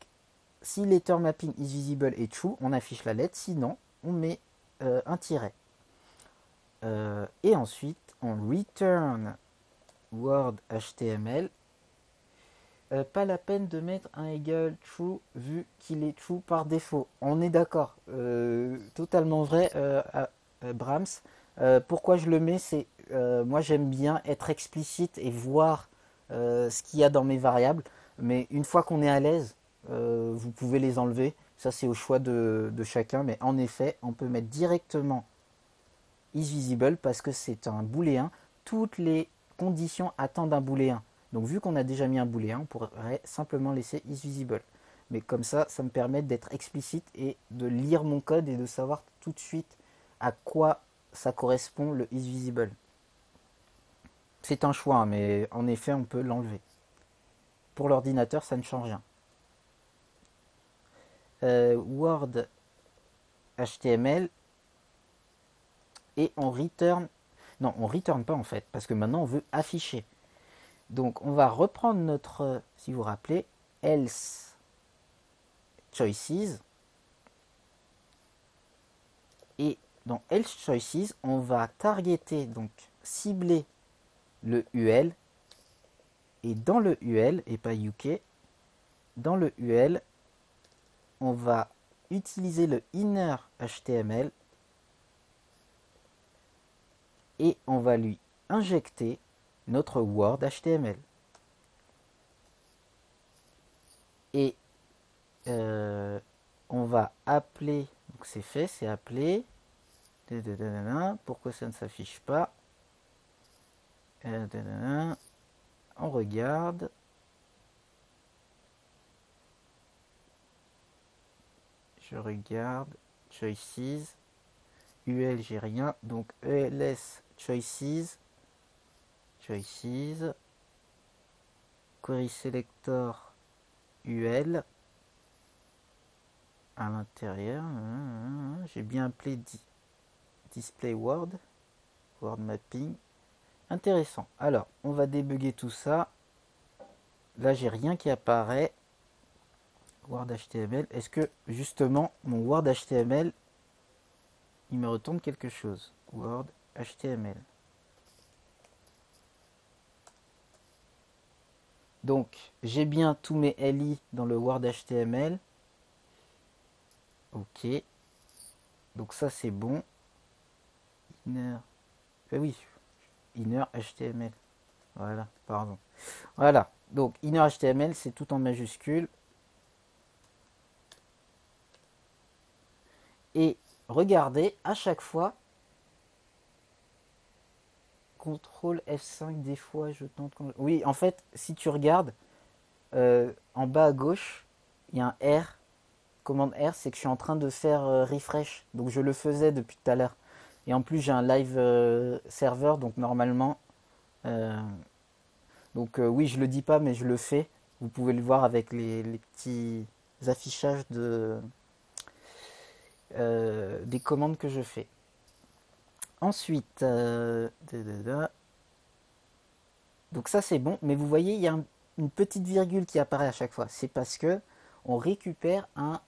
si letter mapping is visible et true, on affiche la lettre, sinon on met un tiret. Et ensuite, on return Word HTML. Pas la peine de mettre un égal true vu qu'il est true par défaut. On est d'accord. Totalement vrai, Brahms. Pourquoi je le mets, c'est moi j'aime bien être explicite et voir ce qu'il y a dans mes variables. Mais une fois qu'on est à l'aise, vous pouvez les enlever. Ça c'est au choix de chacun. Mais en effet, on peut mettre directement is visible parce que c'est un booléen. Toutes les conditions attendent un booléen. Donc vu qu'on a déjà mis un booléen, on pourrait simplement laisser is visible. Mais comme ça me permet d'être explicite et de lire mon code et de savoir tout de suite à quoi ça correspond le is visible. C'est un choix, hein, mais en effet on peut l'enlever. Pour l'ordinateur, ça ne change rien. Word HTML et on return. Non, on return pas en fait, parce que maintenant on veut afficher. Donc on va reprendre notre, si vous vous rappelez, else choices. Et dans else choices, on va targeter, donc cibler le UL. Et dans le UL, et pas UK, dans le UL, on va utiliser le inner HTML et on va lui injecter notre Word HTML. Et on va appeler, donc c'est fait, c'est appelé. Pourquoi ça ne s'affiche pas? On regarde. Je regarde. Choices. UL, j'ai rien. Donc ELS Choices. Choices. Query Selector UL. À l'intérieur. J'ai bien appelé Display Word. Word Mapping. Intéressant. Alors, on va débugger tout ça. Là, j'ai rien qui apparaît. Word HTML. Est-ce que, justement, mon Word HTML, il me retourne quelque chose. Word HTML. Donc, j'ai bien tous mes LI dans le Word HTML. Ok. Donc ça, c'est bon. Inner. Oui. Inner HTML. Voilà, pardon. Voilà. Donc, inner HTML, c'est tout en majuscule. Et regardez, à chaque fois, CTRL F5, des fois, je tente... Oui, en fait, si tu regardes, en bas à gauche, il y a un R. Commande R, c'est que je suis en train de faire refresh. Donc, je le faisais depuis tout à l'heure. Et en plus, j'ai un live serveur, donc normalement... oui, je le dis pas, mais je le fais. Vous pouvez le voir avec les petits affichages des commandes que je fais. Ensuite, donc ça c'est bon, mais vous voyez, il y a une petite virgule qui apparaît à chaque fois. C'est parce que on récupère un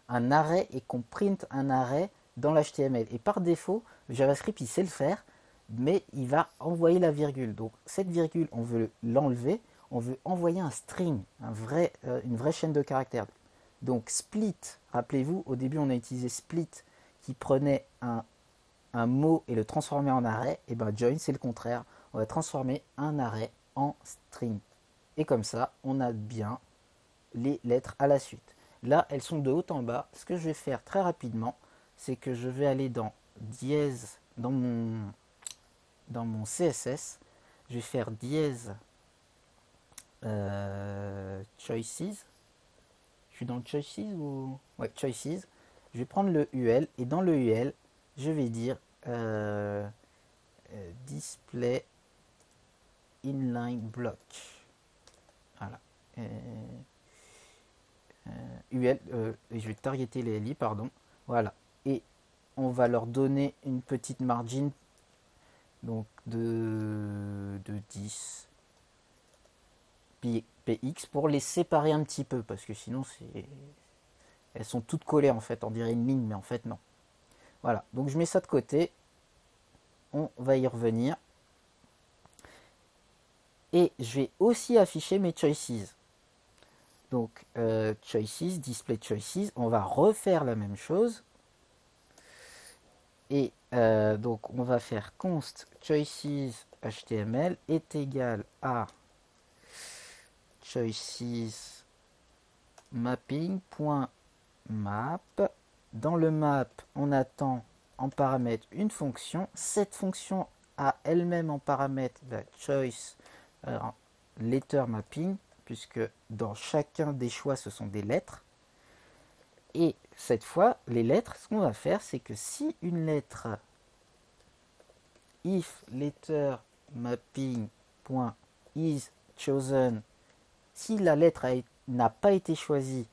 arrêt et qu'on print un arrêt dans l'HTML. Et par défaut, JavaScript il sait le faire, mais il va envoyer la virgule. Donc cette virgule, on veut l'enlever, on veut envoyer un string, une vraie chaîne de caractères. Donc split, rappelez-vous, au début on a utilisé split qui prenait un mot et le transformer en arrêt. Et bien join c'est le contraire, on va transformer un arrêt en string. Et comme ça, on a bien les lettres à la suite. Là, elles sont de haut en bas. Ce que je vais faire très rapidement, c'est que je vais aller dans dièse, dans mon CSS. Je vais faire dièse choices. Je suis dans le choices ou... Ouais, choices. Je vais prendre le UL et dans le UL, je vais dire display inline block. Voilà. UL, et je vais targeter les LI, pardon. Voilà. Et on va leur donner une petite margin donc de 10 px pour les séparer un petit peu parce que sinon elles sont toutes collées en fait, on dirait une ligne mais en fait non. Voilà, donc je mets ça de côté, on va y revenir et je vais aussi afficher mes choices. Donc choices, display choices, on va refaire la même chose et donc on va faire const choices HTML est égal à choices mapping.map. Dans le map, on attend en paramètre une fonction. Cette fonction a elle-même en paramètre la choice letter mapping, puisque dans chacun des choix, ce sont des lettres. Et cette fois, les lettres, ce qu'on va faire, c'est que si une lettre if letter mapping.is chosen, si la lettre n'a pas été choisie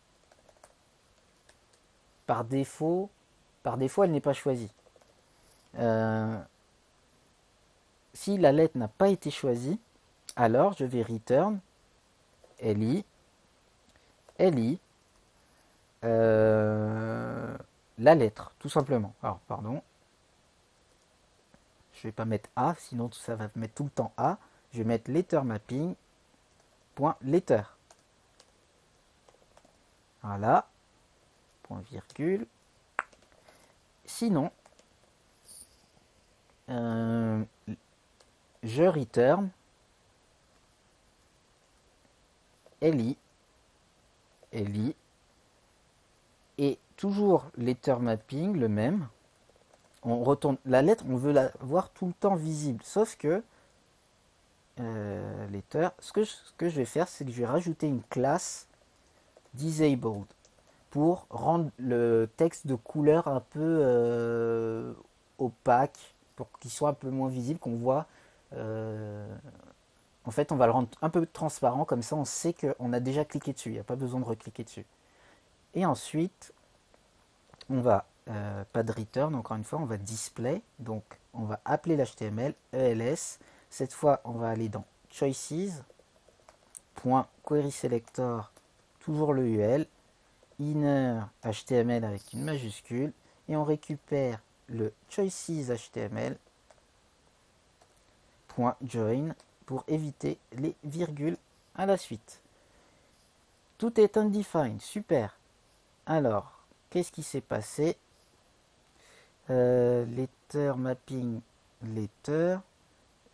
par défaut, elle n'est pas choisie. Si la lettre n'a pas été choisie, alors je vais return li la lettre, tout simplement. Alors, pardon. Je vais pas mettre A, sinon ça va mettre tout le temps A. Je vais mettre letter mapping point letter. Voilà. Point virgule. Sinon, je return li et toujours letter mapping, le même. On retourne la lettre, on veut la voir tout le temps visible, sauf que letter, ce que je vais faire, c'est que je vais rajouter une classe disabled pour rendre le texte de couleur un peu opaque, pour qu'il soit un peu moins visible, qu'on voit. En fait, on va le rendre un peu transparent, comme ça on sait qu'on a déjà cliqué dessus, il n'y a pas besoin de recliquer dessus. Et ensuite, on va, pas de return, encore une fois, on va display, donc on va appeler l'HTML, ELS. Cette fois, on va aller dans choices, .query selector, toujours le UL, inner HTML avec une majuscule, et on récupère le choices HTML .join pour éviter les virgules à la suite. Tout est undefined, super. Alors, qu'est-ce qui s'est passé? Letter mapping, letter.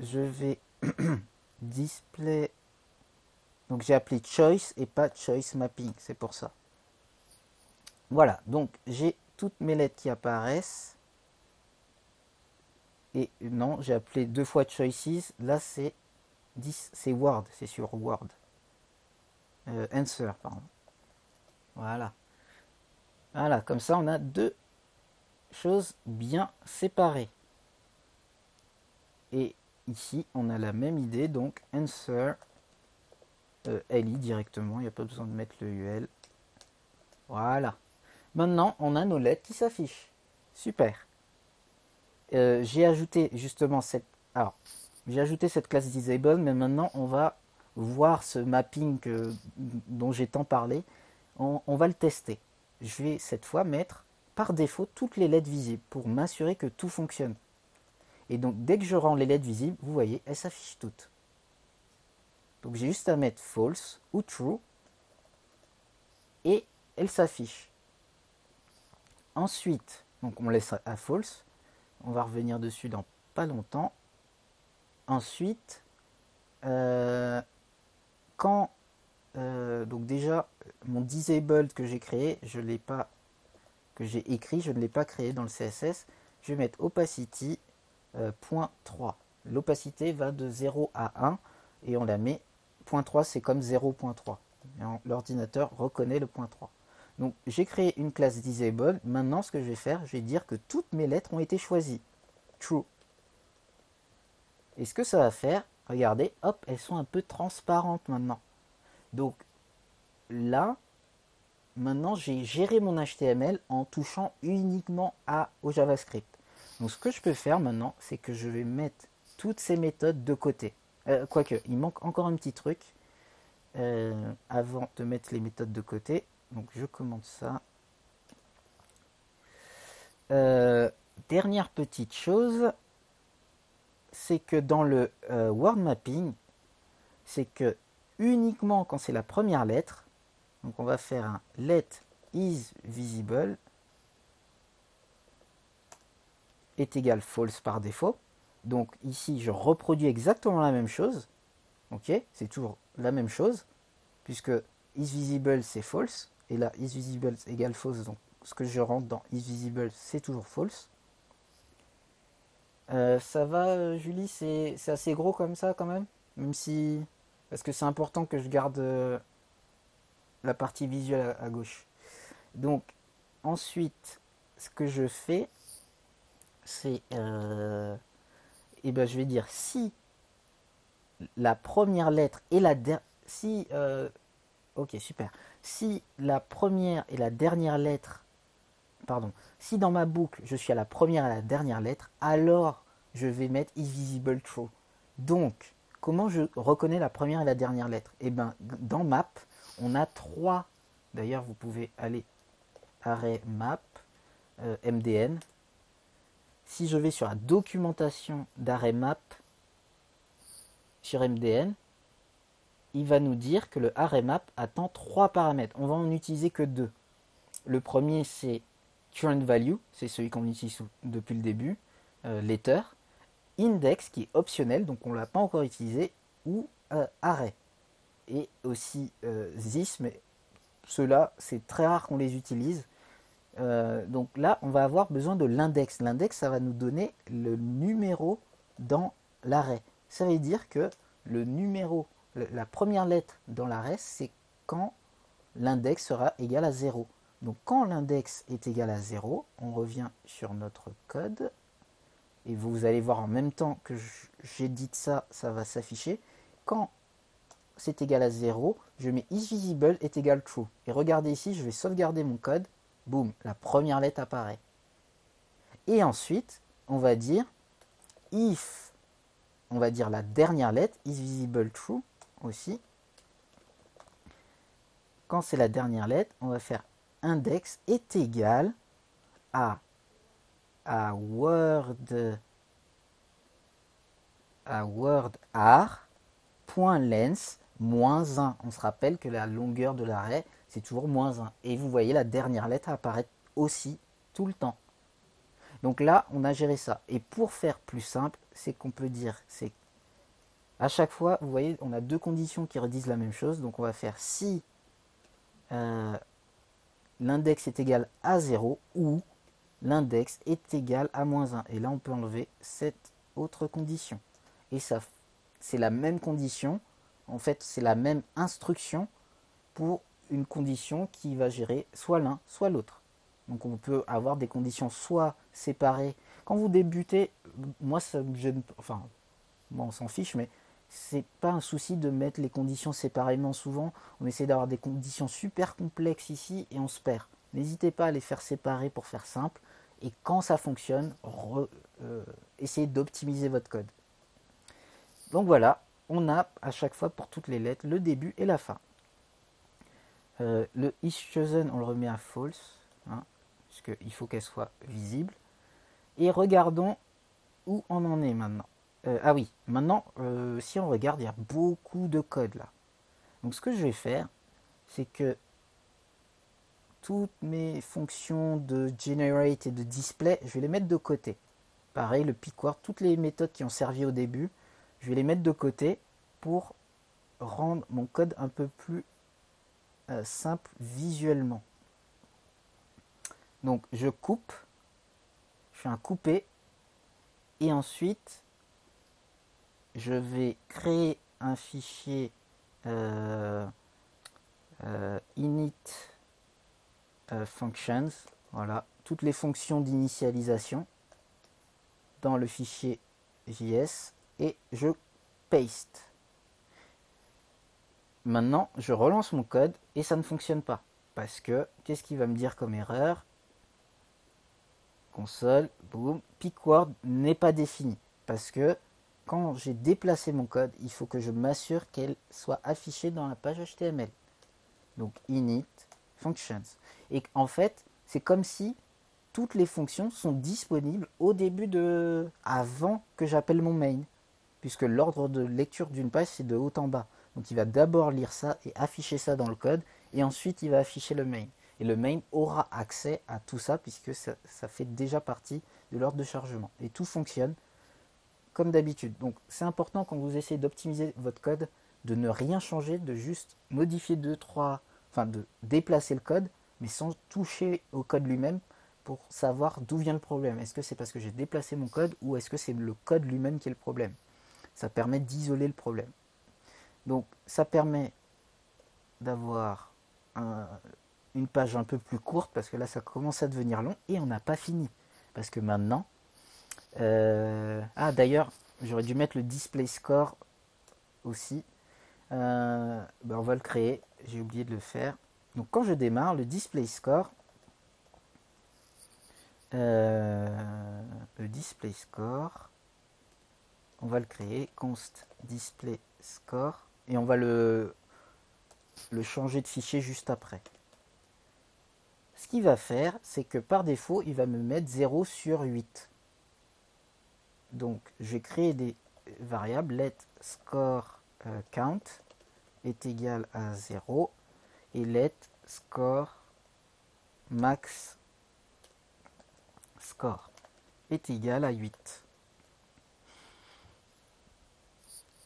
Je vais display. Donc j'ai appelé choice et pas choice mapping, c'est pour ça. Voilà, donc j'ai toutes mes lettres qui apparaissent. Et non, j'ai appelé 2 fois choices. Là c'est Word, c'est sur Word. Answer, pardon. Voilà. Voilà, comme ça on a 2 choses bien séparées. Et ici on a la même idée, donc answer LI directement, il n'y a pas besoin de mettre le UL. Voilà. Maintenant on a nos lettres qui s'affichent. Super. J'ai ajouté justement cette. Alors, j'ai ajouté cette classe disable, mais maintenant on va voir ce mapping dont j'ai tant parlé. On va le tester. Je vais cette fois mettre par défaut toutes les lettres visibles pour m'assurer que tout fonctionne. Et donc dès que je rends les lettres visibles, vous voyez, elles s'affichent toutes. Donc j'ai juste à mettre false ou true et elles s'affichent. Ensuite, donc on laisse à false. On va revenir dessus dans pas longtemps. Ensuite, quand donc déjà mon disabled que j'ai créé, je l'ai pas, que j'ai écrit, je ne l'ai pas créé dans le CSS. Je vais mettre opacity .3. L'opacité va de 0 à 1 et on la met .3, c'est comme 0.3. L'ordinateur reconnaît le .3. Donc j'ai créé une classe disable. Maintenant ce que je vais faire, je vais dire que toutes mes lettres ont été choisies. True. Et ce que ça va faire, regardez, hop, elles sont un peu transparentes maintenant. Donc là, maintenant j'ai géré mon HTML en touchant uniquement au JavaScript. Donc ce que je peux faire maintenant, c'est que je vais mettre toutes ces méthodes de côté. Quoique, il manque encore un petit truc avant de mettre les méthodes de côté. Donc je commande ça. Dernière petite chose, c'est que dans le word mapping, c'est que uniquement quand c'est la première lettre, donc on va faire un let is visible est égal false par défaut. Donc ici je reproduis exactement la même chose. Ok, c'est toujours la même chose puisque is visible c'est false et là is visible égale false. Donc ce que je rentre dans is visible c'est toujours false. Ça va, Julie, c'est assez gros comme ça quand même, même si parce que c'est important que je garde la partie visuelle à gauche. Donc ensuite, ce que je fais, c'est je vais dire si la première lettre et la dernière, si ok super, si la première et la dernière lettre, pardon, si dans ma boucle je suis à la première et à la dernière lettre, alors je vais mettre is visible true. Donc comment je reconnais la première et la dernière lettre? Et bien dans map on a 3. D'ailleurs vous pouvez aller array map MDN. Si je vais sur la documentation d'array map sur MDN, il va nous dire que le array map attend 3 paramètres. On va en utiliser que 2. Le premier c'est current value, c'est celui qu'on utilise depuis le début, letter, index qui est optionnel, donc on ne l'a pas encore utilisé, ou array. Et aussi this, mais ceux-là c'est très rare qu'on les utilise. Donc là on va avoir besoin de l'index. L'index ça va nous donner le numéro dans l'array. Ça veut dire que le numéro, la première lettre dans l'array c'est quand l'index sera égal à 0. Donc quand l'index est égal à 0, on revient sur notre code et vous allez voir en même temps que j'édite ça, ça va s'afficher. Quand c'est égal à 0, je mets isVisible est égal true. Et regardez ici, je vais sauvegarder mon code. Boum, la première lettre apparaît. Et ensuite, on va dire if, on va dire la dernière lettre, isVisible true aussi. Quand c'est la dernière lettre, on va faire index est égal à à wordAr.length moins 1. On se rappelle que la longueur de l'arrêt, c'est toujours moins 1. Et vous voyez la dernière lettre apparaître aussi tout le temps. Donc là, on a géré ça. Et pour faire plus simple, c'est qu'on peut dire, c'est à chaque fois, vous voyez, on a deux conditions qui redisent la même chose. Donc on va faire si l'index est égal à 0 ou l'index est égal à moins 1. Et là, on peut enlever cette autre condition. Et ça, c'est la même condition. En fait, c'est la même instruction pour une condition qui va gérer soit l'un, soit l'autre. Donc on peut avoir des conditions soit séparées. Quand vous débutez, moi ça me gêne, enfin, moi on s'en fiche, mais c'est pas un souci de mettre les conditions séparément. Souvent, on essaie d'avoir des conditions super complexes ici et on se perd. N'hésitez pas à les faire séparer pour faire simple. Et quand ça fonctionne, essayez d'optimiser votre code. Donc voilà, on a à chaque fois pour toutes les lettres le début et la fin. Le isChosen, on le remet à false, hein, puisqu'il faut qu'elle soit visible. Et regardons où on en est maintenant. Ah oui, maintenant, si on regarde, il y a beaucoup de code là. Donc ce que je vais faire, c'est que toutes mes fonctions de generate et de display, je vais les mettre de côté. Pareil, le pickword, toutes les méthodes qui ont servi au début, je vais les mettre de côté pour rendre mon code un peu plus simple visuellement. Donc je coupe, je fais un coupé, et ensuite je vais créer un fichier init functions, voilà, toutes les fonctions d'initialisation dans le fichier JS et je paste. Maintenant, je relance mon code et ça ne fonctionne pas. Parce que, qu'est-ce qu'il va me dire comme erreur? Console, boum, pickword n'est pas défini. Parce que quand j'ai déplacé mon code, il faut que je m'assure qu'elle soit affichée dans la page HTML. Donc init functions. Et en fait, c'est comme si toutes les fonctions sont disponibles au début de... avant que j'appelle mon main. Puisque l'ordre de lecture d'une page, c'est de haut en bas. Donc il va d'abord lire ça et afficher ça dans le code, et ensuite il va afficher le main. Et le main aura accès à tout ça, puisque ça fait déjà partie de l'ordre de chargement. Et tout fonctionne comme d'habitude. Donc c'est important quand vous essayez d'optimiser votre code, de ne rien changer, de juste modifier enfin de déplacer le code, mais sans toucher au code lui-même, pour savoir d'où vient le problème. Est-ce que c'est parce que j'ai déplacé mon code, ou est-ce que c'est le code lui-même qui est le problème? Ça permet d'isoler le problème. Donc ça permet d'avoir une page un peu plus courte, parce que là ça commence à devenir long, et on n'a pas fini. Parce que maintenant... ah d'ailleurs, j'aurais dû mettre le display score aussi. Ben, on va le créer, j'ai oublié de le faire. Donc quand je démarre, le display score, on va le créer, const display score, et on va le changer de fichier juste après. Ce qu'il va faire, c'est que par défaut, il va me mettre 0 sur 8. Donc je vais créer des variables, let score count est égal à 0 et let score max score est égal à 8.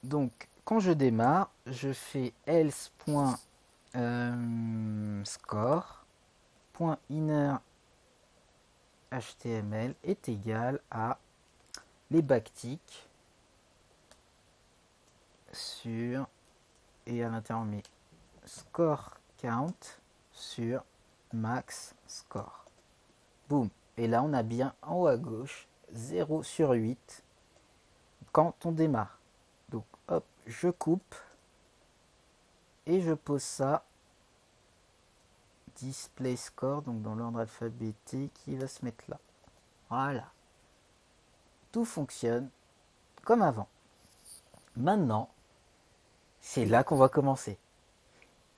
Donc quand je démarre, je fais else.score.inner HTML est égal à les backticks sur, et à l'intérieur on met score count sur max score. Boum. Et là on a bien en haut à gauche 0 sur 8 quand on démarre. Donc hop, je coupe et je pose ça display score, donc dans l'ordre alphabétique qui va se mettre là. Voilà. Tout fonctionne comme avant. Maintenant, c'est là qu'on va commencer.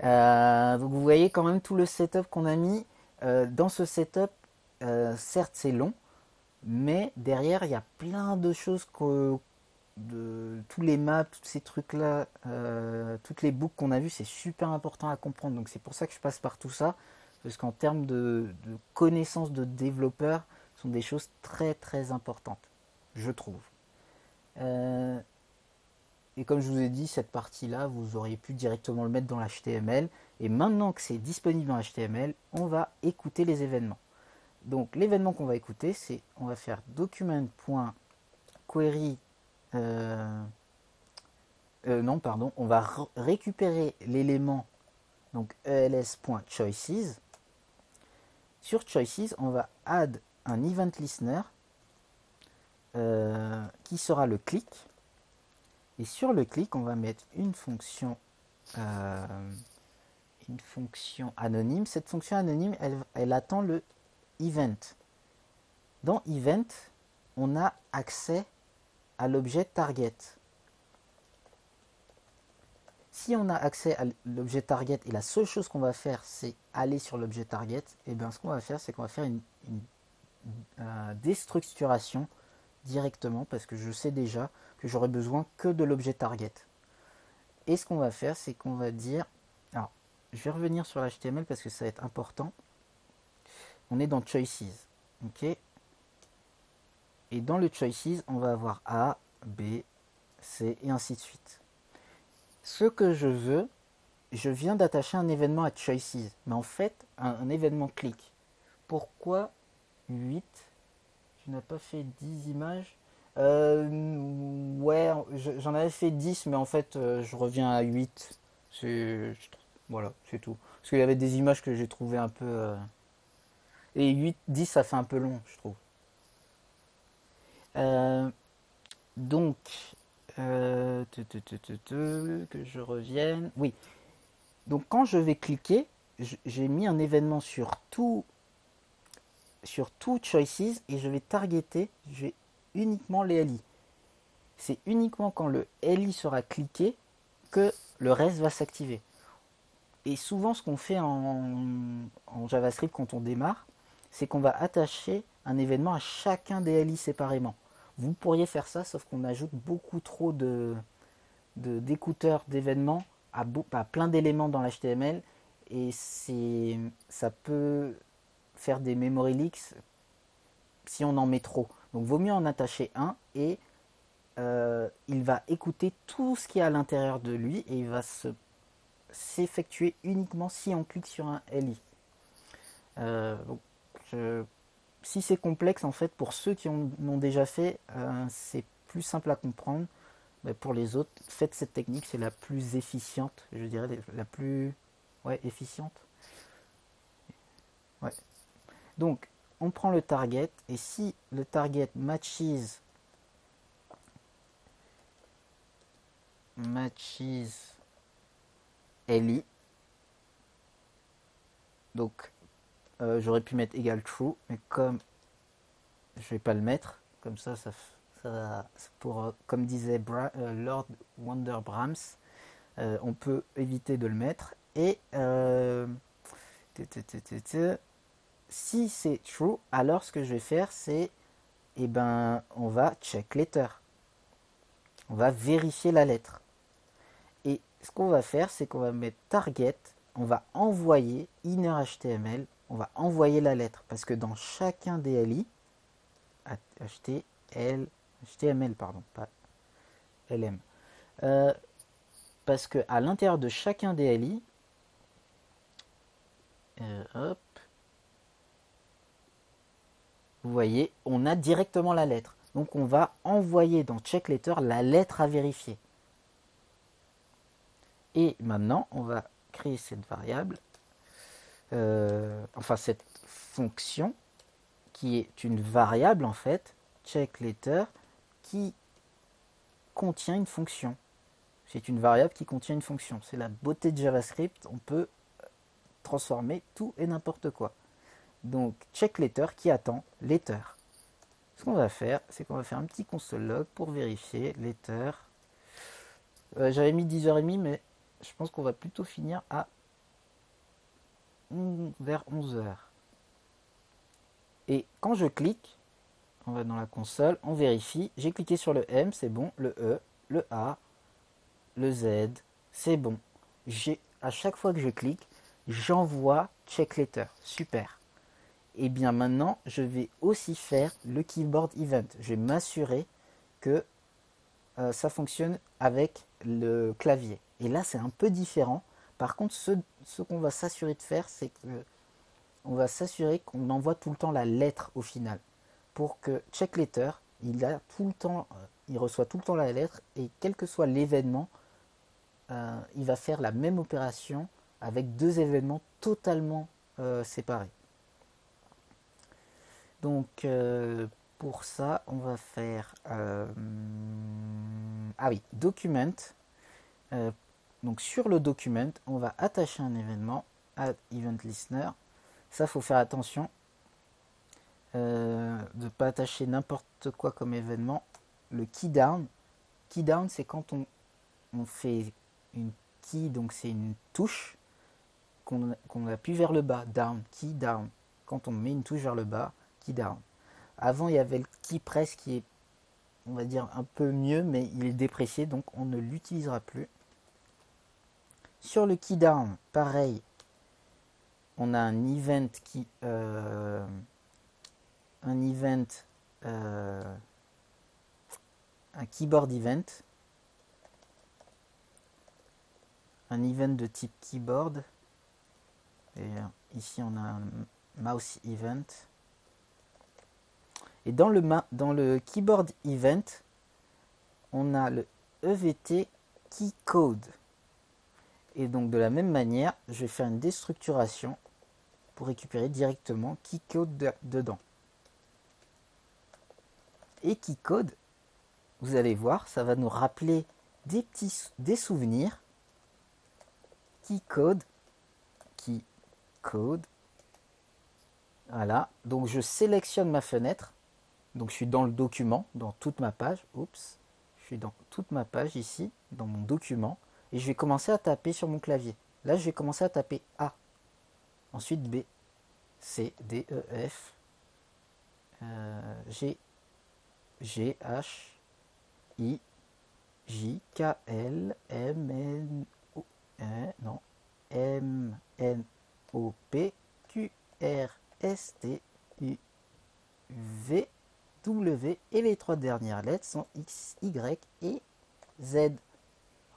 Donc vous voyez quand même tout le setup qu'on a mis. Dans ce setup, certes c'est long, Mais derrière, il y a plein de choses de tous les maps, tous ces trucs-là, toutes les boucles qu'on a vues, c'est super important à comprendre. Donc c'est pour ça que je passe par tout ça, parce qu'en termes de connaissances de développeurs, ce sont des choses très très importantes, je trouve. Euh, et comme je vous ai dit, cette partie-là, vous auriez pu directement le mettre dans l'HTML. Et maintenant que c'est disponible dans l'HTML, on va écouter les événements. Donc l'événement qu'on va écouter, c'est on va faire document.query. Non, pardon, on va récupérer l'élément donc els.choices. Sur choices, on va add un event listener qui sera le click. Et sur le click, on va mettre euh, une fonction anonyme. Cette fonction anonyme, elle attend le event. Dans event, on a accès à l'objet target. Si on a accès à l'objet target et la seule chose qu'on va faire, c'est aller sur l'objet target, et bien ce qu'on va faire, c'est qu'on va faire une déstructuration directement parce que je sais déjà que j'aurai besoin que de l'objet target. Et ce qu'on va faire, c'est qu'on va dire... Alors, je vais revenir sur l'HTML parce que ça va être important. On est dans Choices. Ok. Et dans le Choices, on va avoir A, B, C et ainsi de suite. Ce que je veux, je viens d'attacher un événement à Choices. Mais en fait, un événement click. Pourquoi 8? Tu n'as pas fait 10 images? Ouais, j'en avais fait 10, mais en fait, je reviens à 8. Voilà, c'est tout. Parce qu'il y avait des images que j'ai trouvées un peu... Et 8, 10, ça fait un peu long, je trouve. Euh, donc, que je revienne. Oui, donc quand je vais cliquer, j'ai mis un événement sur tout choices et je vais targeter, uniquement les LI. C'est uniquement quand le LI sera cliqué que le reste va s'activer. Et souvent, ce qu'on fait en JavaScript quand on démarre, c'est qu'on va attacher un événement à chacun des LI séparément. Vous pourriez faire ça, sauf qu'on ajoute beaucoup trop d'écouteurs d'événements à plein d'éléments dans l'HTML et ça peut faire des memory leaks si on en met trop. Donc vaut mieux en attacher un et il va écouter tout ce qui est à l'intérieur de lui et il va s'effectuer uniquement si on clique sur un LI. Donc, si c'est complexe, en fait, pour ceux qui en ont déjà fait, c'est plus simple à comprendre. Mais pour les autres, faites cette technique, c'est la plus efficiente, je dirais, la plus efficiente. Ouais. Donc, on prend le target, et si le target matches LI, donc j'aurais pu mettre égal true, mais comme je vais pas le mettre, comme ça pour, comme disait Lord Wonder Brahms, on peut éviter de le mettre. Et si c'est true, alors ce que je vais faire, c'est, on va check letter. On va vérifier la lettre. Et ce qu'on va faire, c'est qu'on va mettre target, on va envoyer inner HTML, on va envoyer la lettre. Parce que dans chacun des LI, HTML, pardon, pas LM. Parce que à l'intérieur de chacun des LI, hop, vous voyez, on a directement la lettre. Donc on va envoyer dans checkletter la lettre à vérifier. Et maintenant, on va créer cette variable, enfin cette fonction, qui est une variable en fait, checkletter, qui contient une fonction. C'est une variable qui contient une fonction. C'est la beauté de JavaScript, on peut transformer tout et n'importe quoi. Donc checkletter qui attend letter. Ce qu'on va faire, c'est qu'on va faire un petit console log pour vérifier letter. J'avais mis 10h30, mais je pense qu'on va plutôt finir à vers 11h. Et quand je clique, on va dans la console, on vérifie. J'ai cliqué sur le M, c'est bon. Le E, le A, le Z, c'est bon. À chaque fois que je clique, j'envoie check letter. Super. Et bien maintenant, je vais aussi faire le keyboard event. Je vais m'assurer que ça fonctionne avec le clavier. Et là, c'est un peu différent. Par contre, ce qu'on va s'assurer de faire, c'est que on va s'assurer qu'on envoie tout le temps la lettre au final. Pour que check letter, il a tout le temps, il reçoit tout le temps la lettre et quel que soit l'événement, il va faire la même opération avec deux événements totalement séparés. Donc pour ça, on va faire ah oui, document. Donc sur le document, on va attacher un événement, add event listener. Ça, faut faire attention de ne pas attacher n'importe quoi comme événement. Le key down, c'est quand on fait une key, donc c'est une touche qu'on appuie vers le bas, down, key down. Quand on met une touche vers le bas, key down. Avant, il y avait le key press qui est, on va dire, un peu mieux, mais il est déprécié, donc on ne l'utilisera plus. Sur le key down, pareil, on a un event qui... un keyboard event, un event de type keyboard, et ici on a un mouse event, et dans le keyboard event, on a le EVT key code, et donc de la même manière, je vais faire une déstructuration pour récupérer directement key code dedans. Et key code, vous allez voir, ça va nous rappeler des souvenirs. Key code. Voilà, donc je sélectionne ma fenêtre. Donc je suis dans le document, dans toute ma page. Oups, je suis dans toute ma page ici, dans mon document. Et je vais commencer à taper sur mon clavier. Là, je vais commencer à taper A. Ensuite B, C, D, E, F, G, H, I, J, K, L, M, N, O, non, M, N, O, P, Q, R, S, T, U, V, W, et les trois dernières lettres sont X, Y et Z.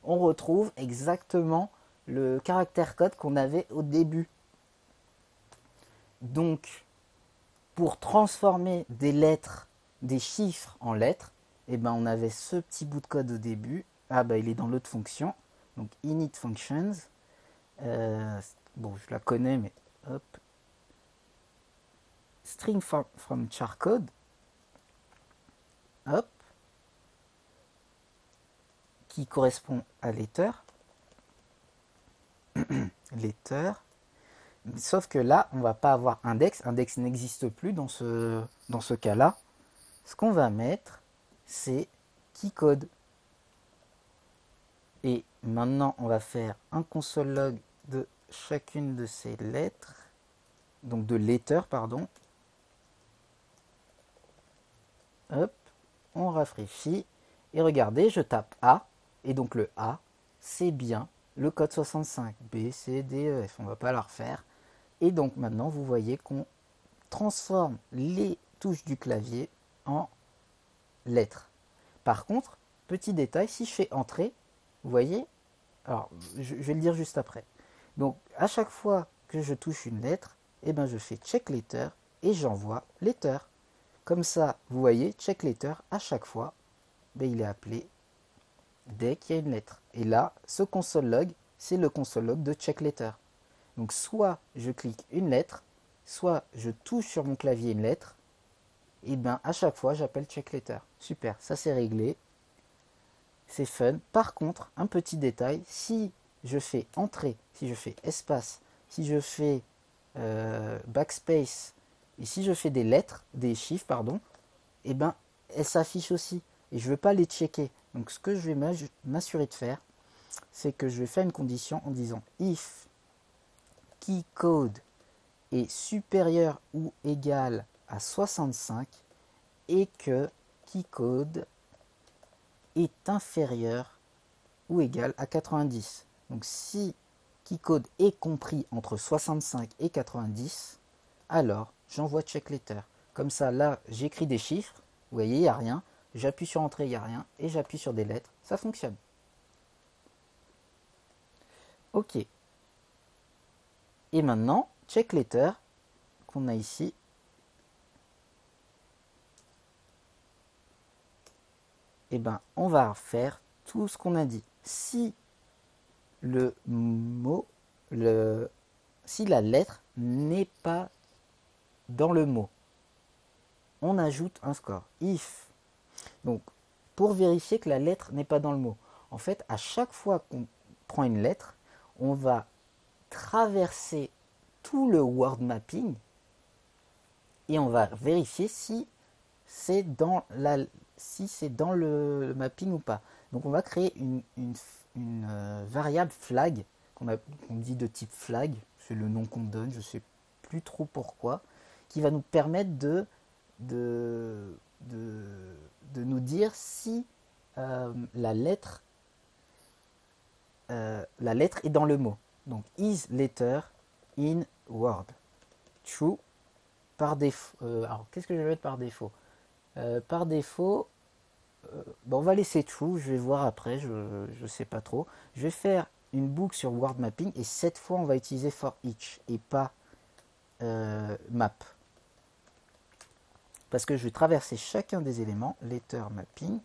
On retrouve exactement le caractère code qu'on avait au début. Donc, pour transformer des lettres, des chiffres en lettres, eh ben on avait ce petit bout de code au début. Ah bah il est dans l'autre fonction. Donc init functions. Bon, je la connais, mais hop. String from char code. Hop. Qui correspond à letter. Letter. Sauf que là, on va pas avoir index. Index n'existe plus dans ce cas-là. Ce qu'on va mettre, c'est keycode. Et maintenant, on va faire un console log de chacune de ces lettres. Donc de letter, pardon. Hop, on rafraîchit. Et regardez, je tape A. Et donc le A, c'est bien le code 65. B, C, D, E, F. On ne va pas la refaire. Et donc maintenant, vous voyez qu'on transforme les touches du clavier en lettres. Par contre, petit détail, si je fais entrer, vous voyez, alors je vais le dire juste après. Donc à chaque fois que je touche une lettre, eh ben, je fais check letter et j'envoie letter. Comme ça, vous voyez, check letter, à chaque fois, ben, il est appelé dès qu'il y a une lettre. Et là, ce console log, c'est le console log de check letter. Donc soit je clique une lettre, soit je touche sur mon clavier une lettre, et bien à chaque fois j'appelle check letter. Super, ça c'est réglé. C'est fun. Par contre, un petit détail, si je fais entrée, si je fais espace, si je fais backspace, et si je fais des lettres, des chiffres, pardon, et ben elles s'affichent aussi. Et je ne veux pas les checker. Donc ce que je vais m'assurer de faire, c'est que je vais faire une condition en disant if keycode est supérieur ou égal à 65, et que keycode est inférieur ou égal à 90. Donc si keycode est compris entre 65 et 90, alors j'envoie checkletter. Comme ça, là, j'écris des chiffres, vous voyez, il n'y a rien, j'appuie sur entrée, il n'y a rien, et j'appuie sur des lettres, ça fonctionne. Ok. Et maintenant, checkletter, qu'on a ici, et ben, on va faire tout ce qu'on a dit. Si le mot, si la lettre n'est pas dans le mot, on ajoute un score. If. Donc, pour vérifier que la lettre n'est pas dans le mot. En fait, à chaque fois qu'on prend une lettre, on va traverser tout le word mapping et on va vérifier si c'est dans le mapping ou pas. Donc on va créer une variable flag qu'on dit de type flag, c'est le nom qu'on donne, je ne sais plus trop pourquoi, qui va nous permettre de nous dire si la lettre est dans le mot. Donc is letter in word. True par défaut. Alors qu'est-ce que je vais mettre par défaut? Par défaut, bon, on va laisser true, je vais voir après, je ne sais pas trop. Je vais faire une boucle sur word mapping et cette fois on va utiliser for each et pas map. Parce que je vais traverser chacun des éléments, letter mapping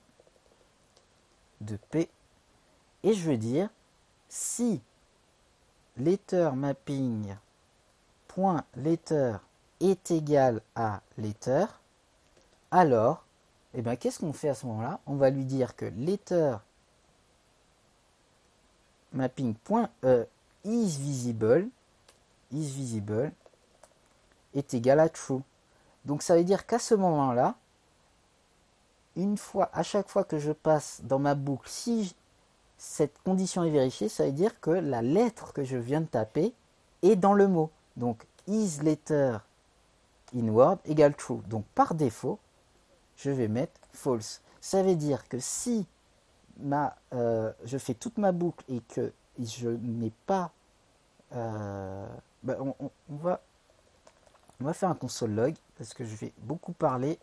de P, et je vais dire si letter mapping point letter est égal à letter, alors, eh ben, qu'est-ce qu'on fait à ce moment-là? On va lui dire que letter mapping point is visible est égal à true. Donc ça veut dire qu'à ce moment-là, à chaque fois que je passe dans ma boucle, si cette condition est vérifiée, ça veut dire que la lettre que je viens de taper est dans le mot. Donc is letter in word égale true. Donc par défaut, je vais mettre false. Ça veut dire que si je fais toute ma boucle et que je n'ai pas... on va faire un console log parce que je vais beaucoup parler.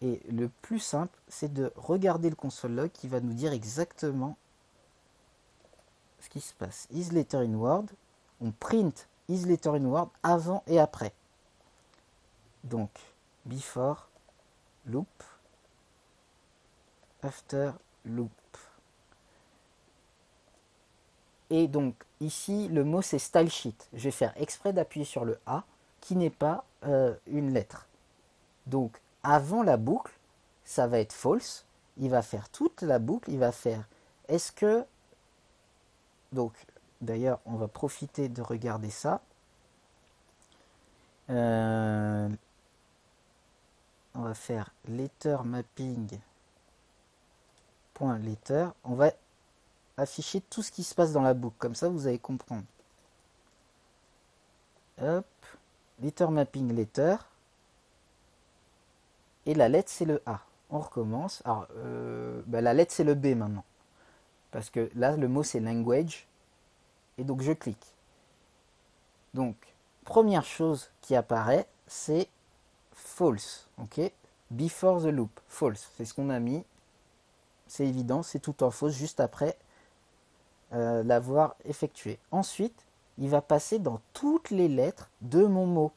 Et le plus simple, c'est de regarder le console log qui va nous dire exactement ce qui se passe. Is letter in word, on print is letter in word avant et après. Donc, before loop, after loop. Et donc, ici, le mot c'est style sheet. Je vais faire exprès d'appuyer sur le A qui n'est pas une lettre. Donc, avant la boucle, ça va être false. Il va faire toute la boucle. Il va faire est-ce que... Donc, d'ailleurs, on va profiter de regarder ça. On va faire letter mapping point letter. On va afficher tout ce qui se passe dans la boucle. Comme ça, vous allez comprendre. Hop. Letter mapping letter. Et la lettre, c'est le A. On recommence. Alors, la lettre, c'est le B maintenant. Parce que là, le mot, c'est language. Et donc, je clique. Donc, première chose qui apparaît, c'est false. Ok? Before the loop. False. C'est ce qu'on a mis. C'est évident, c'est tout en fausse juste après l'avoir effectué. Ensuite, il va passer dans toutes les lettres de mon mot.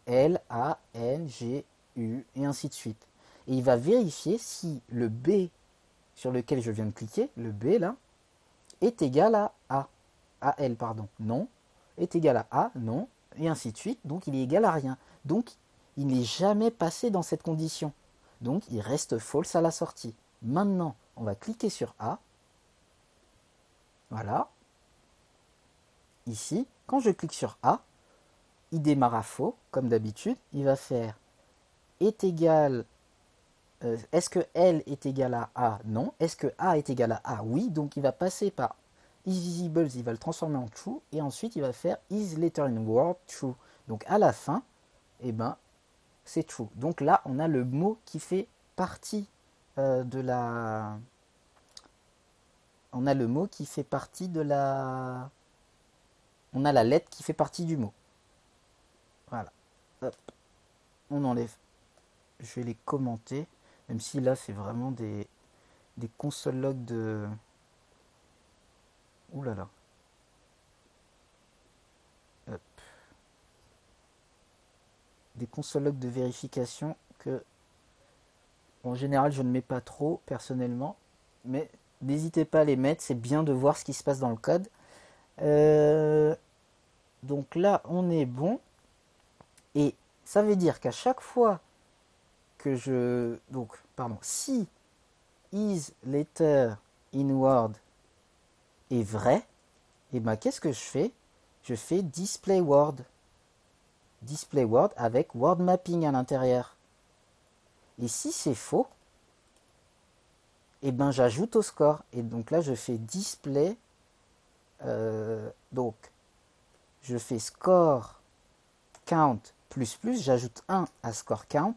L, A, N, G, U, et ainsi de suite. Et il va vérifier si le B sur lequel je viens de cliquer, le B là, est égal à A. À L, pardon. Non. Est égal à A, non. Et ainsi de suite. Donc il est égal à rien. Donc il n'est jamais passé dans cette condition. Donc il reste false à la sortie. Maintenant, on va cliquer sur A. Voilà. Ici, quand je clique sur A, il démarre à faux, comme d'habitude. Il va faire est égal... est-ce que L est égal à A? Non. Est-ce que A est égal à A? Oui. Donc il va passer par isVisibles, il va le transformer en true. Et ensuite, il va faire isLetterInWord true. Donc à la fin, eh ben, c'est true. Donc là, on a le mot qui fait partie de la... On a le mot qui fait partie de la... On a la lettre qui fait partie du mot. Voilà. Hop. On enlève. Je vais les commenter. Même si là, c'est vraiment des console logs de... Ouh là là. Hop. Des console logs de vérification que, en général, je ne mets pas trop, personnellement. Mais n'hésitez pas à les mettre. C'est bien de voir ce qui se passe dans le code. Donc là, on est bon. Et ça veut dire qu'à chaque fois que je... Donc, pardon. Si is letter in Word est vrai, et ben qu'est-ce que je fais? Je fais display Word. Display Word avec Word Mapping à l'intérieur. Et si c'est faux, et ben j'ajoute au score. Et donc là, je fais display... donc, je fais score count plus, j'ajoute 1 à score count,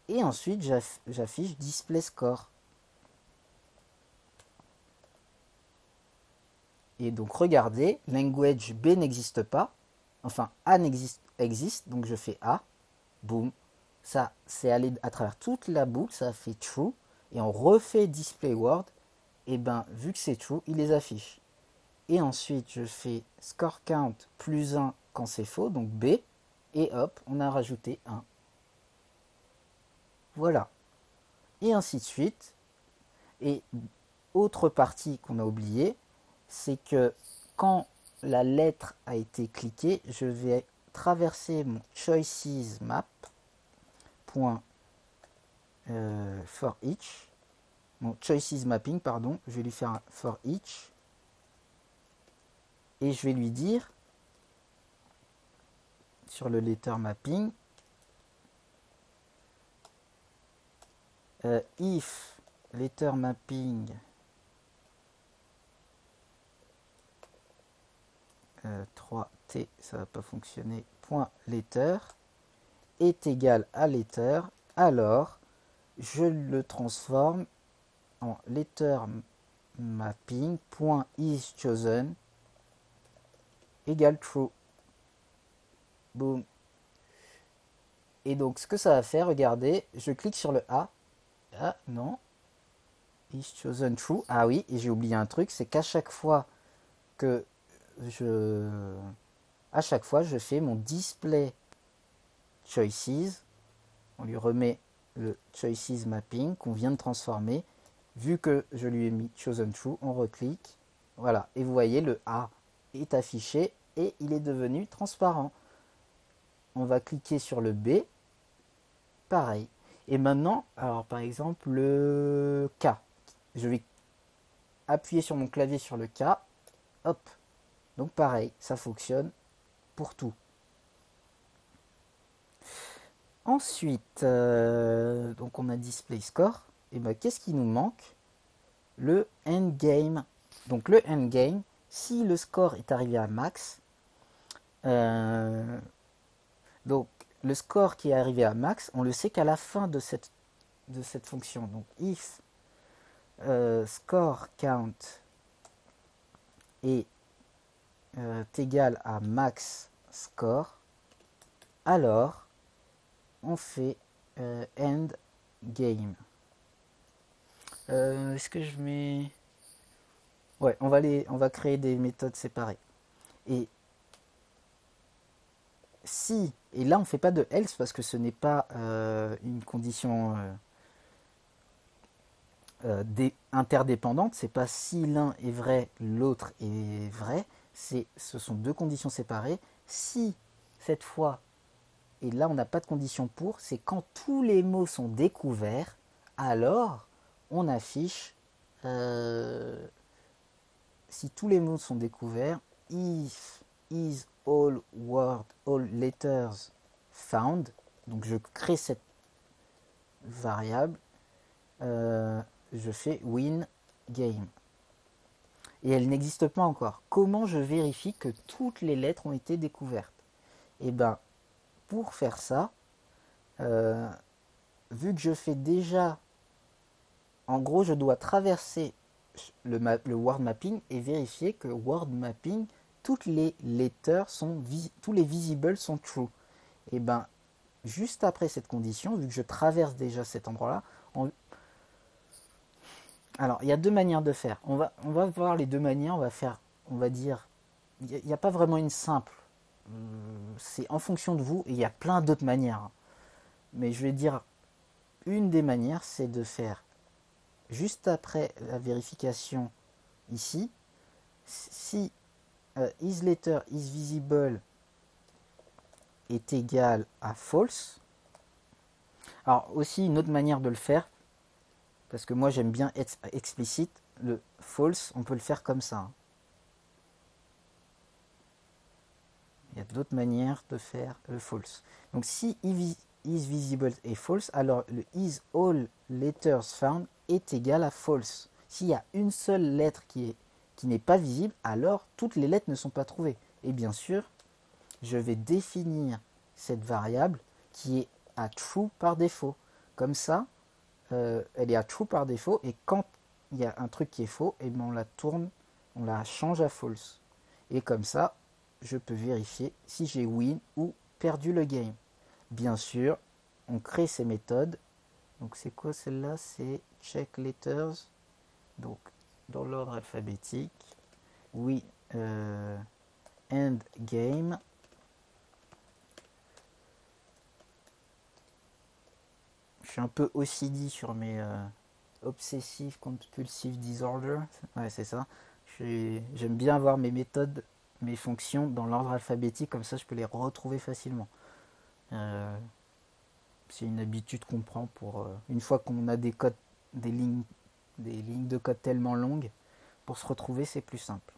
et ensuite j'affiche display score. Et donc regardez, language B n'existe pas, enfin A existe, donc je fais A, boum, ça c'est allé à travers toute la boucle, ça fait true, et on refait display word, et ben vu que c'est true, il les affiche. Et ensuite je fais score count plus 1 quand c'est faux, donc B, et hop, on a rajouté 1. Voilà. Et ainsi de suite. Et autre partie qu'on a oubliée, c'est que quand la lettre a été cliquée, je vais traverser mon choices map for each, mon choices mapping, pardon, je vais lui faire un for each, et je vais lui dire sur le letter mapping, if letter mapping 3t, ça va pas fonctionner, point letter est égal à letter, alors je le transforme en letter mapping point is chosen égale true. Boom. Et donc ce que ça va faire, regardez, je clique sur le A. Ah non. Is chosen true. Ah oui, et j'ai oublié un truc, c'est qu'à chaque fois que je fais mon display choices, on lui remet le choices mapping qu'on vient de transformer. Vu que je lui ai mis chosen true, on reclique. Voilà, et vous voyez le A est affiché et il est devenu transparent. On va cliquer sur le B, pareil. Et maintenant, alors par exemple le K, je vais appuyer sur mon clavier sur le K, hop, donc pareil, ça fonctionne pour tout. Ensuite, donc on a display score, et ben qu'est-ce qui nous manque? Le endgame. Donc le endgame, si le score est arrivé à max, donc le score qui est arrivé à max, on le sait qu'à la fin de cette fonction. Donc if score count est égal à max score, alors on fait end game. Est-ce que je mets... Ouais, on va créer des méthodes séparées. Et si, et là on ne fait pas de else parce que ce n'est pas une condition interdépendante, c'est pas si l'un est vrai, l'autre est vrai, ce sont deux conditions séparées. Si cette fois, et là on n'a pas de condition pour, c'est quand tous les mots sont découverts, alors on affiche, si tous les mots sont découverts, if is all word, all letters found, donc je crée cette variable, je fais win game. Et elle n'existe pas encore. Comment je vérifie que toutes les lettres ont été découvertes? Et bien, pour faire ça, euh, vu que je fais déjà, en gros, je dois traverser le word mapping et vérifier que word mapping, toutes les letters sont, tous les visibles sont true. Et ben, juste après cette condition, vu que je traverse déjà cet endroit-là, alors il y a deux manières de faire. On va voir les deux manières. On va faire, on va dire, il n'y a pas vraiment une simple. C'est en fonction de vous et il y a plein d'autres manières. Mais je vais dire une des manières, c'est de faire juste après la vérification ici, si isLetter isVisible est égal à false. Alors aussi une autre manière de le faire, parce que moi j'aime bien être explicite, le false, on peut le faire comme ça. Il y a d'autres manières de faire le false. Donc si isVisible est false, alors le isAllLettersFound est égal à false. S'il y a une seule lettre qui n'est pas visible, alors toutes les lettres ne sont pas trouvées. Et bien sûr, je vais définir cette variable qui est à true par défaut. Comme ça, elle est à true par défaut et quand il y a un truc qui est faux, et bien on la tourne, on la change à false. Et comme ça, je peux vérifier si j'ai win ou perdu le game. Bien sûr, on crée ces méthodes. Donc c'est quoi celle-là? C'est check letters. Donc dans l'ordre alphabétique. Oui, end game. Je suis un peu OCD sur mes obsessive compulsive disorder. Ouais, c'est ça. J'aime bien avoir mes méthodes, mes fonctions dans l'ordre alphabétique, comme ça je peux les retrouver facilement. C'est une habitude qu'on prend pour une fois qu'on a des codes, des lignes de code tellement longues, pour se retrouver c'est plus simple.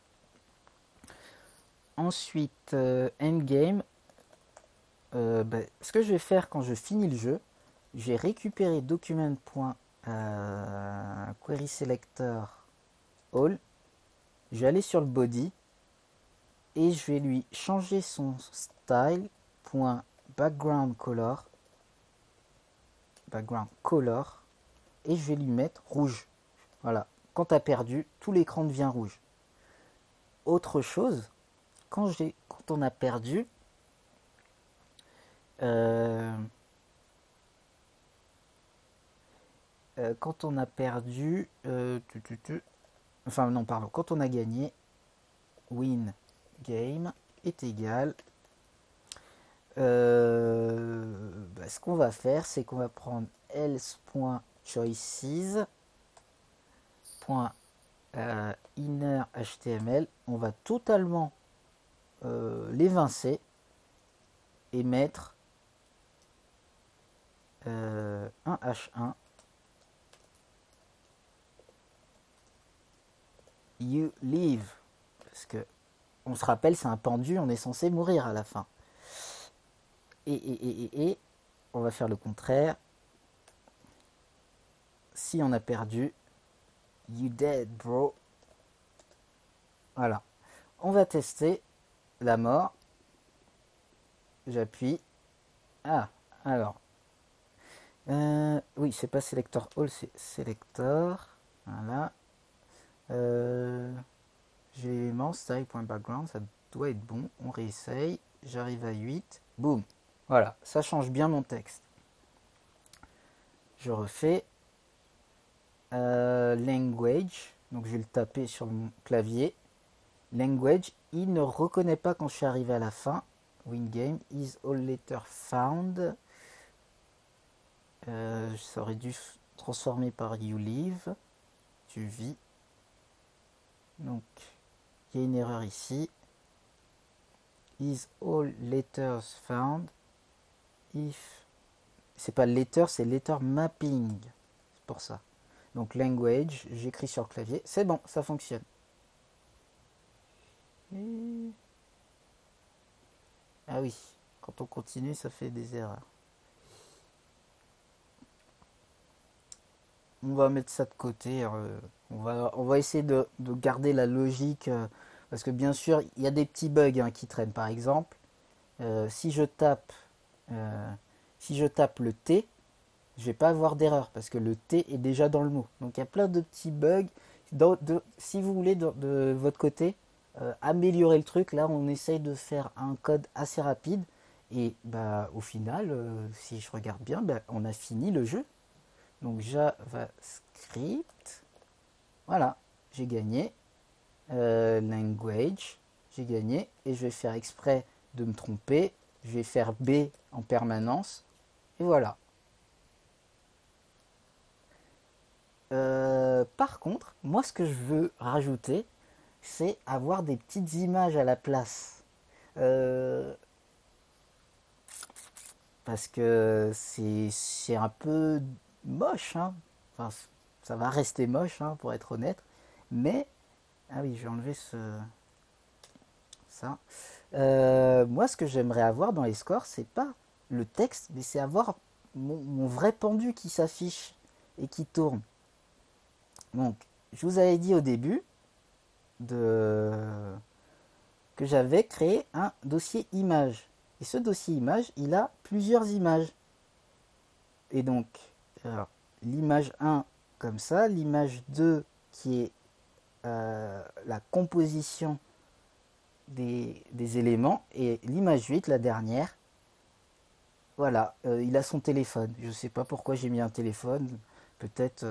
Ensuite, endgame. Ce que je vais faire quand je finis le jeu, je vais récupérer document.querySelector all. Je vais aller sur le body et je vais lui changer son style.backgroundColor et je vais lui mettre rouge. Voilà. Quand tu as perdu, tout l'écran devient rouge. Autre chose, quand on a perdu, quand on a perdu, enfin non, pardon, quand on a gagné, win game est égal. Ce qu'on va faire, c'est qu'on va prendre else.choices.inner HTML. On va totalement l'évincer et mettre un H1 you live, parce que on se rappelle, c'est un pendu, on est censé mourir à la fin. Et on va faire le contraire. Si on a perdu, you dead bro. Voilà. On va tester la mort. J'appuie. Ah, alors. Oui, c'est pas selector all, c'est selector. Voilà. J'ai mon style.background, ça doit être bon. On réessaye. J'arrive à 8. Boum. Voilà, ça change bien mon texte. Je refais. Language. Donc je vais le taper sur mon clavier. Language. Il ne reconnaît pas quand je suis arrivé à la fin. Wingame is all letter found. Ça aurait dû transformer par you live. Tu vis. Donc il y a une erreur ici. Is all letters found. If. C'est pas letter, c'est letter mapping. C'est pour ça. Donc language, j'écris sur le clavier. C'est bon, ça fonctionne. Ah oui, quand on continue, ça fait des erreurs. On va mettre ça de côté. On va essayer de garder la logique. Parce que bien sûr, il y a des petits bugs qui traînent. Par exemple, si je tape si je tape le T, je vais pas avoir d'erreur parce que le T est déjà dans le mot. Donc il y a plein de petits bugs. Si vous voulez de votre côté améliorer le truc, là on essaye de faire un code assez rapide et bah au final, si je regarde bien, bah, on a fini le jeu. Donc JavaScript, voilà, j'ai gagné. Language, j'ai gagné et je vais faire exprès de me tromper. Je vais faire B en permanence et voilà. Par contre, moi ce que je veux rajouter, c'est avoir des petites images à la place. Euh, Parce que c'est un peu moche, hein. Enfin, ça va rester moche, hein, pour être honnête. Mais, ah oui, je vais enlever ça. Moi, ce que j'aimerais avoir dans les scores, c'est pas le texte, mais c'est avoir mon vrai pendu qui s'affiche et qui tourne. Donc, je vous avais dit au début de... que j'avais créé un dossier image. Et ce dossier image, il a plusieurs images. Et donc, l'image 1 comme ça, l'image 2 qui est la composition des éléments, et l'image 8, la dernière, voilà, il a son téléphone. Je ne sais pas pourquoi j'ai mis un téléphone. Peut-être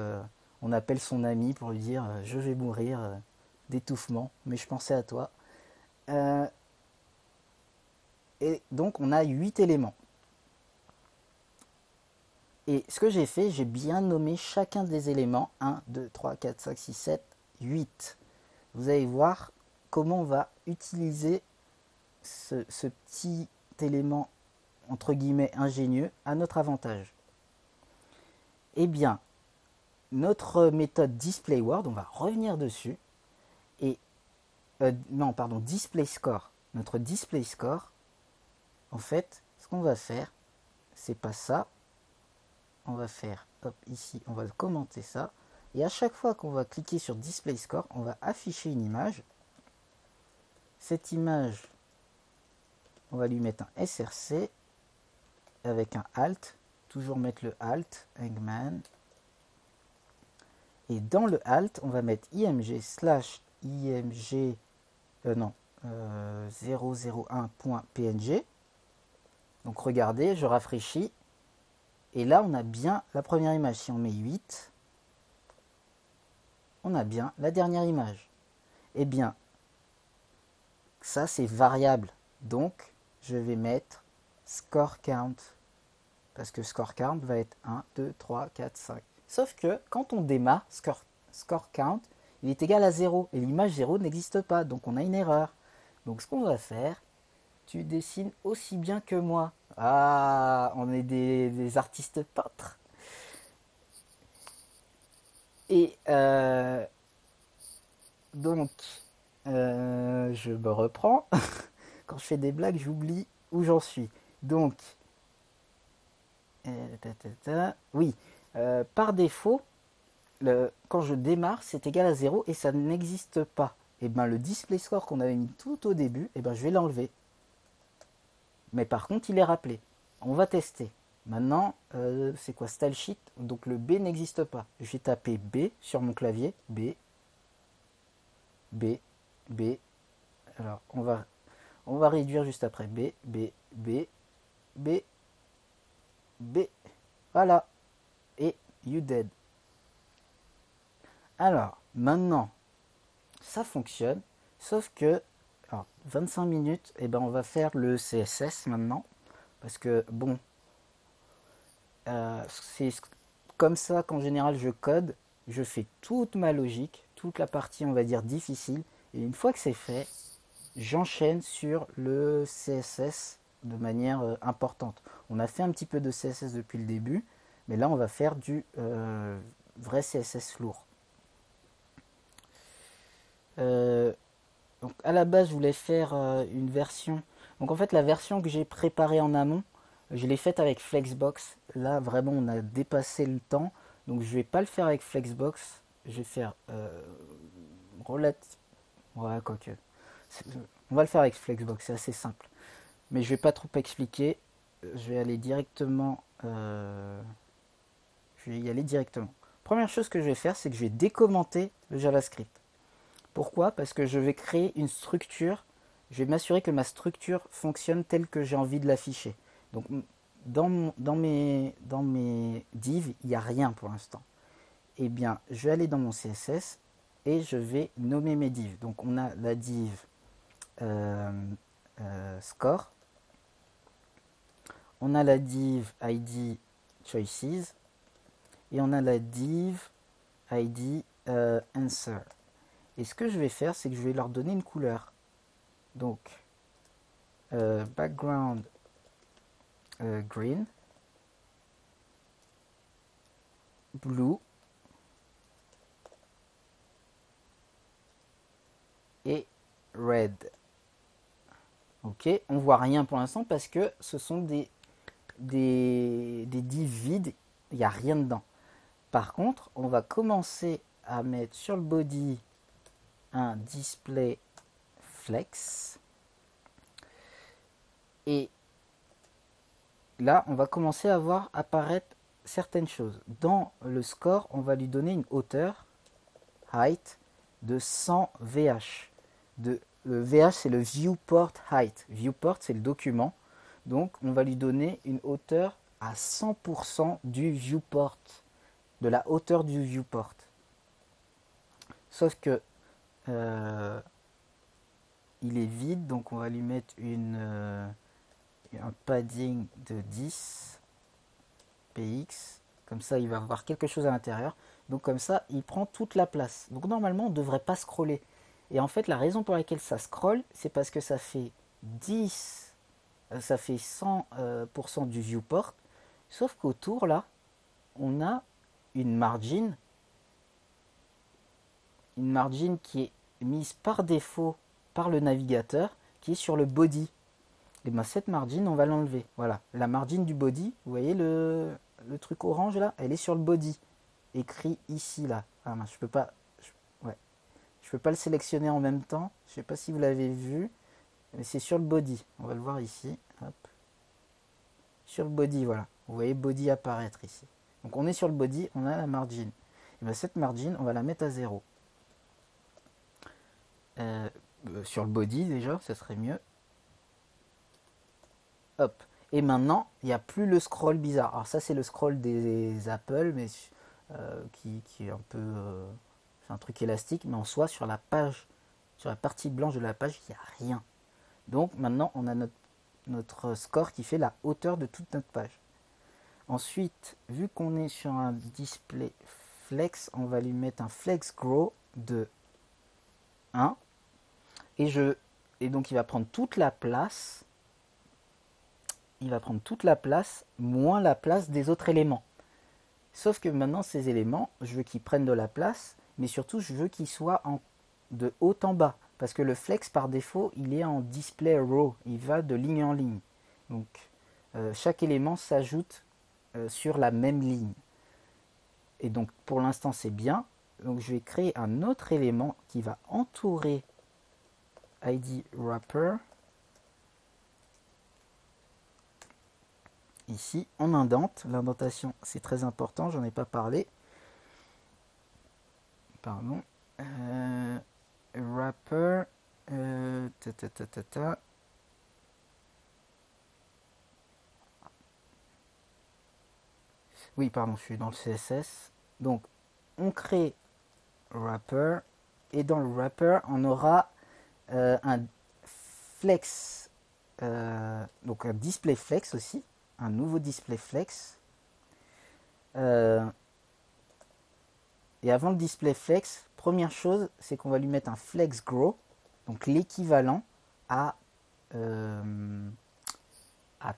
on appelle son ami pour lui dire je vais mourir d'étouffement, mais je pensais à toi. Euh, et donc on a 8 éléments. Et ce que j'ai fait, j'ai bien nommé chacun des éléments. 1, 2, 3, 4, 5, 6, 7, 8. Vous allez voir comment on va utiliser ce petit élément entre guillemets ingénieux à notre avantage. Eh bien, notre méthode DisplayWord, on va revenir dessus. Et non, pardon, DisplayScore. Notre DisplayScore, en fait, ce qu'on va faire, c'est pas ça. On va faire, hop, ici, on va commenter ça. Et à chaque fois qu'on va cliquer sur DisplayScore, on va afficher une image. Cette image, on va lui mettre un src avec un alt. Toujours mettre le alt, Eggman. Et dans le alt, on va mettre img slash img 001.png. Donc regardez, je rafraîchis. Et là, on a bien la première image. Si on met 8, on a bien la dernière image. Eh bien, ça c'est variable. Donc, je vais mettre score count. Parce que score count va être 1, 2, 3, 4, 5. Sauf que quand on démarre, score count, il est égal à 0. Et l'image 0 n'existe pas. Donc on a une erreur. Donc ce qu'on va faire, tu dessines aussi bien que moi. Ah, on est des artistes peintres. Et donc, je me reprends. Quand je fais des blagues, j'oublie où j'en suis. Donc, oui, par défaut, quand je démarre, c'est égal à 0 et ça n'existe pas. Et bien le display score qu'on avait mis tout au début, et ben je vais l'enlever. Mais par contre, il est rappelé. On va tester. Maintenant, c'est quoi style sheet? Donc le B n'existe pas. Je vais taper B sur mon clavier. B, B, B. Alors, on va réduire juste après. B, B, B, B, B. Voilà. Et you dead. Alors, maintenant, ça fonctionne. Sauf que, alors, 25 minutes, et ben on va faire le CSS maintenant. Parce que, bon, c'est comme ça qu'en général je code. Je fais toute ma logique, toute la partie, on va dire, difficile. Et une fois que c'est fait, j'enchaîne sur le CSS de manière importante. On a fait un petit peu de CSS depuis le début, mais là on va faire du vrai CSS lourd. Donc à la base je voulais faire une version. Donc en fait la version que j'ai préparée en amont, je l'ai faite avec Flexbox. Là vraiment on a dépassé le temps. Donc je vais pas le faire avec Flexbox. Je vais faire ouais, quoique. On va le faire avec Flexbox, c'est assez simple. Mais je vais pas trop expliquer. je vais aller directement. Je vais y aller directement. Première chose que je vais faire, c'est que je vais décommenter le JavaScript. Pourquoi? Parce que je vais créer une structure. Je vais m'assurer que ma structure fonctionne telle que j'ai envie de l'afficher. Donc dans mes divs, il n'y a rien pour l'instant. Eh bien, je vais aller dans mon CSS et je vais nommer mes divs. Donc on a la div score, on a la div ID choices et on a la div ID answer. Et ce que je vais faire, c'est que je vais leur donner une couleur. Donc background green, blue et red. Ok, on voit rien pour l'instant parce que ce sont des divs vides, il n'y a rien dedans. Par contre, on va commencer à mettre sur le body un display flex. Et là, on va commencer à voir apparaître certaines choses. Dans le score, on va lui donner une hauteur, height, de 100 VH. Le VH, c'est le viewport height. Viewport, c'est le document. Donc, on va lui donner une hauteur à 100% du viewport, de la hauteur du viewport. Sauf que il est vide, donc on va lui mettre un padding de 10 px. Comme ça, il va avoir quelque chose à l'intérieur. Donc comme ça, il prend toute la place. Donc normalement, on ne devrait pas scroller. Et en fait, la raison pour laquelle ça scrolle, c'est parce que ça fait 100% du viewport. Sauf qu'autour, là, on a une margin qui est mise par défaut par le navigateur, qui est sur le body. Et bien cette margin, on va l'enlever. Voilà, la margin du body, vous voyez le truc orange là, elle est sur le body. Écrit ici là. Ah mince, je peux pas. Je peux pas le sélectionner en même temps. Je sais pas si vous l'avez vu. Mais c'est sur le body. On va le voir ici. Hop. Sur le body, voilà. Vous voyez body apparaître ici. Donc on est sur le body, on a la margin. Et bien cette margin, on va la mettre à 0. Sur le body déjà, ça serait mieux. Hop. Et maintenant, il n'y a plus le scroll bizarre. Alors ça, c'est le scroll des Apple, mais qui est un peu... c'est un truc élastique, mais en soi, sur la page, sur la partie blanche de la page, il n'y a rien. Donc maintenant, on a notre score qui fait la hauteur de toute notre page. Ensuite, vu qu'on est sur un display flex, on va lui mettre un flex grow de 1. Et donc il va prendre toute la place. Il va prendre toute la place, moins la place des autres éléments. Sauf que maintenant, ces éléments, je veux qu'ils prennent de la place, mais surtout, je veux qu'ils soient de haut en bas. Parce que le flex, par défaut, il est en display row. Il va de ligne en ligne. Donc, chaque élément s'ajoute sur la même ligne. Et donc, pour l'instant, c'est bien. Donc, je vais créer un autre élément qui va entourer ID wrapper. Ici, on indente. L'indentation, c'est très important, j'en ai pas parlé. Pardon. Wrapper. Oui, pardon, je suis dans le CSS. Donc, on crée wrapper. Et dans le wrapper, on aura un flex. Donc, un display flex aussi. Un nouveau display flex. Et avant le display flex, première chose, c'est qu'on va lui mettre un flex grow, donc l'équivalent à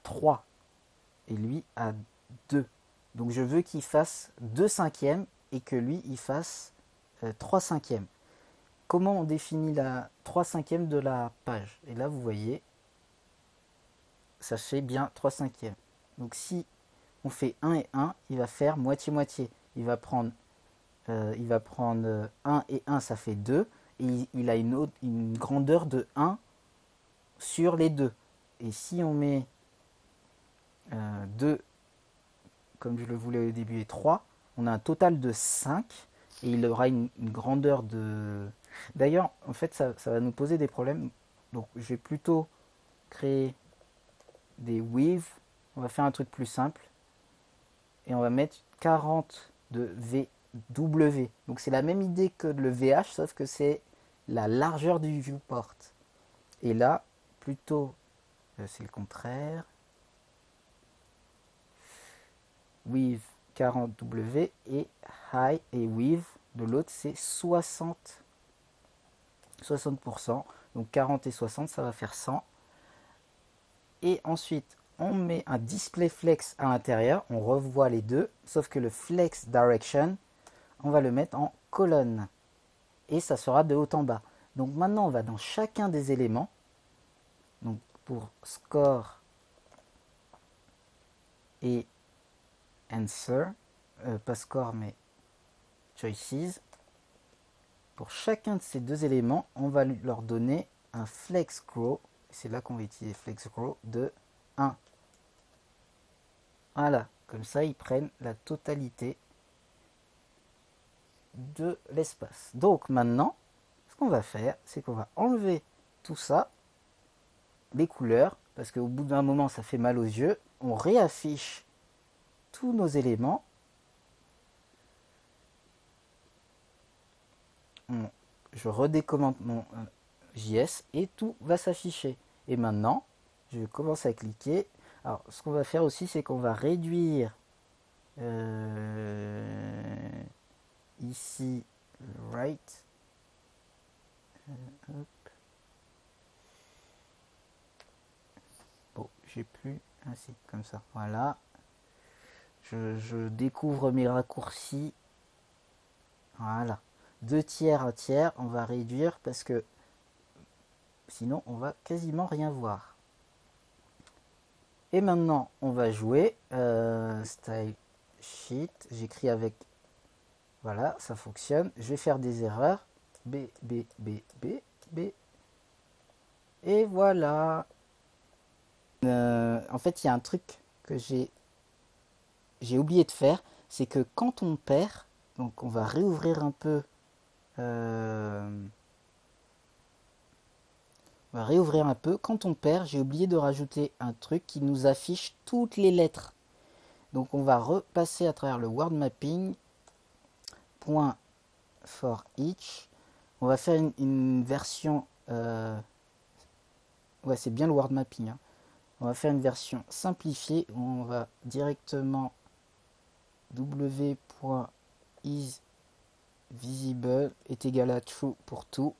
3 et lui à 2. Donc je veux qu'il fasse 2 cinquièmes et que lui il fasse 3 cinquièmes. Comment on définit la 3 cinquièmes de la page? Et là vous voyez, ça fait bien 3 cinquièmes. Donc si on fait 1 et 1, il va faire moitié-moitié. Il va prendre 1 et 1, ça fait 2. Et il a une grandeur de 1 sur les deux. Et si on met 2, comme je le voulais au début, et 3, on a un total de 5. Et il aura une grandeur de... D'ailleurs, en fait, ça va nous poser des problèmes. Donc, je vais plutôt créer des with. On va faire un truc plus simple. Et on va mettre 40 de VW. Donc, c'est la même idée que le VH, sauf que c'est la largeur du viewport. Et là, plutôt, c'est le contraire. With 40W et high et with de l'autre c'est 60%. Donc 40 et 60 ça va faire 100. Et ensuite on met un display flex à l'intérieur, on revoit les deux, sauf que le flex direction on va le mettre en colonne et ça sera de haut en bas. Donc maintenant on va dans chacun des éléments. Donc pour score et answer, pas score mais choices, pour chacun de ces deux éléments, on va leur donner un flex grow, c'est là qu'on va utiliser flex grow de 1. Voilà, comme ça ils prennent la totalité de l'espace. Donc maintenant, ce qu'on va faire, c'est qu'on va enlever tout ça, les couleurs, parce qu'au bout d'un moment ça fait mal aux yeux, on réaffiche tous nos éléments. Je redécommande mon JS et tout va s'afficher. Et maintenant, je commence à cliquer. Alors, ce qu'on va faire aussi, c'est qu'on va réduire ici right. Hop. Bon, j'ai plus ainsi, comme ça. Voilà. Je découvre mes raccourcis. Voilà. 2 tiers, 1 tiers, on va réduire parce que sinon on va quasiment rien voir. Et maintenant on va jouer style sheet, j'écris avec, voilà, ça fonctionne. Je vais faire des erreurs, B, B, B, B, B, et voilà. En fait il y a un truc que j'ai oublié de faire, c'est que quand on perd, donc on va réouvrir un peu on va réouvrir un peu. Quand on perd, j'ai oublié de rajouter un truc qui nous affiche toutes les lettres. Donc on va repasser à travers le word mapping. Point for each. On va faire une version... ouais, c'est bien le word mapping. Hein. On va faire une version simplifiée où on va directement w.isVisible est égal à true pour tout.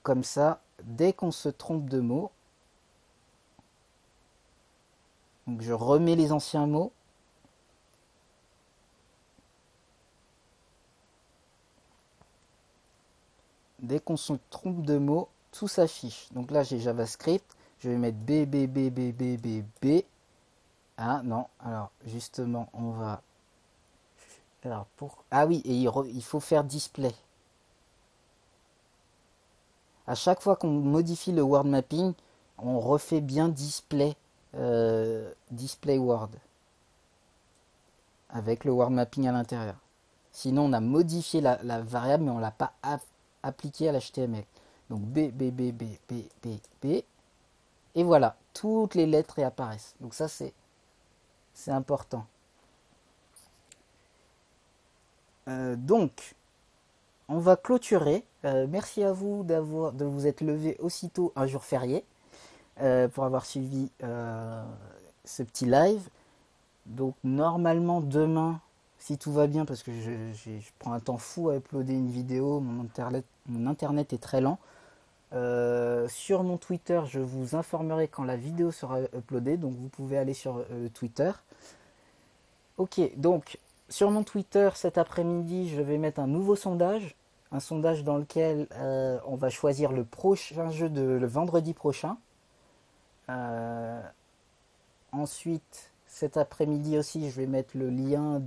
Comme ça, dès qu'on se trompe de mot, donc je remets les anciens mots. Dès qu'on se trompe de mot, tout s'affiche. Donc là, j'ai JavaScript. Je vais mettre B, B, B, B, B, B, B. Ah non, alors justement, on va... Alors pour... Ah oui, et il faut faire display. À chaque fois qu'on modifie le word mapping, on refait bien display, display word. Avec le word mapping à l'intérieur. Sinon, on a modifié la variable, mais on ne l'a pas appliqué à l'HTML. Donc B, B, B, B, B, B, B. Et voilà, toutes les lettres réapparaissent. Donc ça, c'est important. Donc, on va clôturer. Merci à vous de vous être levé aussitôt un jour férié pour avoir suivi ce petit live. Donc normalement demain, si tout va bien, parce que je prends un temps fou à uploader une vidéo, mon internet est très lent. Sur mon Twitter, je vous informerai quand la vidéo sera uploadée, donc vous pouvez aller sur Twitter. Ok, donc sur mon Twitter cet après-midi, je vais mettre un nouveau sondage. Un sondage dans lequel on va choisir le prochain jeu le vendredi prochain. Ensuite, cet après-midi aussi, je vais mettre le lien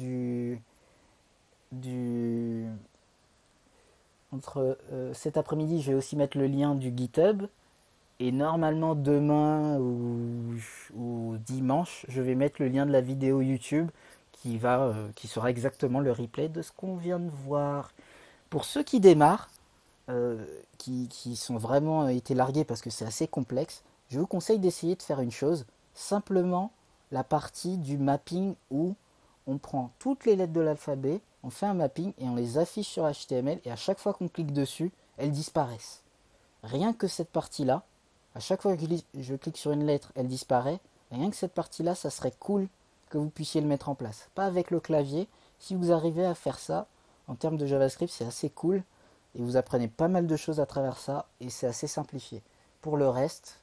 cet après-midi, je vais aussi mettre le lien du GitHub. Et normalement demain ou dimanche, je vais mettre le lien de la vidéo YouTube qui sera exactement le replay de ce qu'on vient de voir. Pour ceux qui démarrent, qui sont vraiment été largués parce que c'est assez complexe, je vous conseille d'essayer de faire une chose, simplement la partie du mapping où on prend toutes les lettres de l'alphabet, on fait un mapping et on les affiche sur HTML et à chaque fois qu'on clique dessus, elles disparaissent. Rien que cette partie-là, à chaque fois que je clique sur une lettre, elle disparaît. Rien que cette partie-là, ça serait cool que vous puissiez le mettre en place. Pas avec le clavier. Si vous arrivez à faire ça, en termes de JavaScript, c'est assez cool. Et vous apprenez pas mal de choses à travers ça. Et c'est assez simplifié. Pour le reste,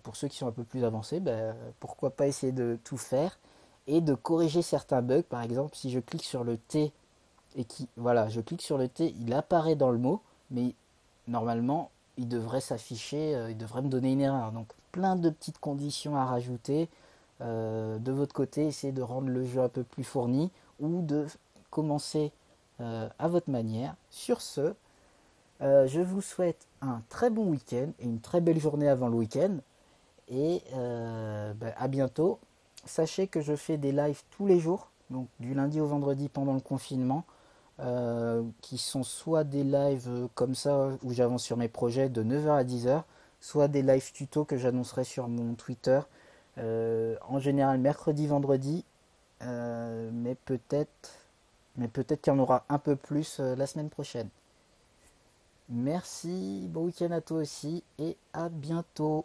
pour ceux qui sont un peu plus avancés, ben, pourquoi pas essayer de tout faire et de corriger certains bugs. Par exemple, si je clique sur le T et voilà, je clique sur le T, il apparaît dans le mot, mais normalement, il devrait s'afficher, il devrait me donner une erreur. Donc, plein de petites conditions à rajouter. De votre côté, essayez de rendre le jeu un peu plus fourni ou de commencer à votre manière. Sur ce, je vous souhaite un très bon week-end et une très belle journée avant le week-end. Et à bientôt. Sachez que je fais des lives tous les jours, donc du lundi au vendredi pendant le confinement, qui sont soit des lives comme ça où j'avance sur mes projets de 9h à 10h, soit des lives tutos que j'annoncerai sur mon Twitter, en général mercredi, vendredi, mais peut-être qu'il y en aura un peu plus la semaine prochaine. Merci, bon week-end à toi aussi et à bientôt.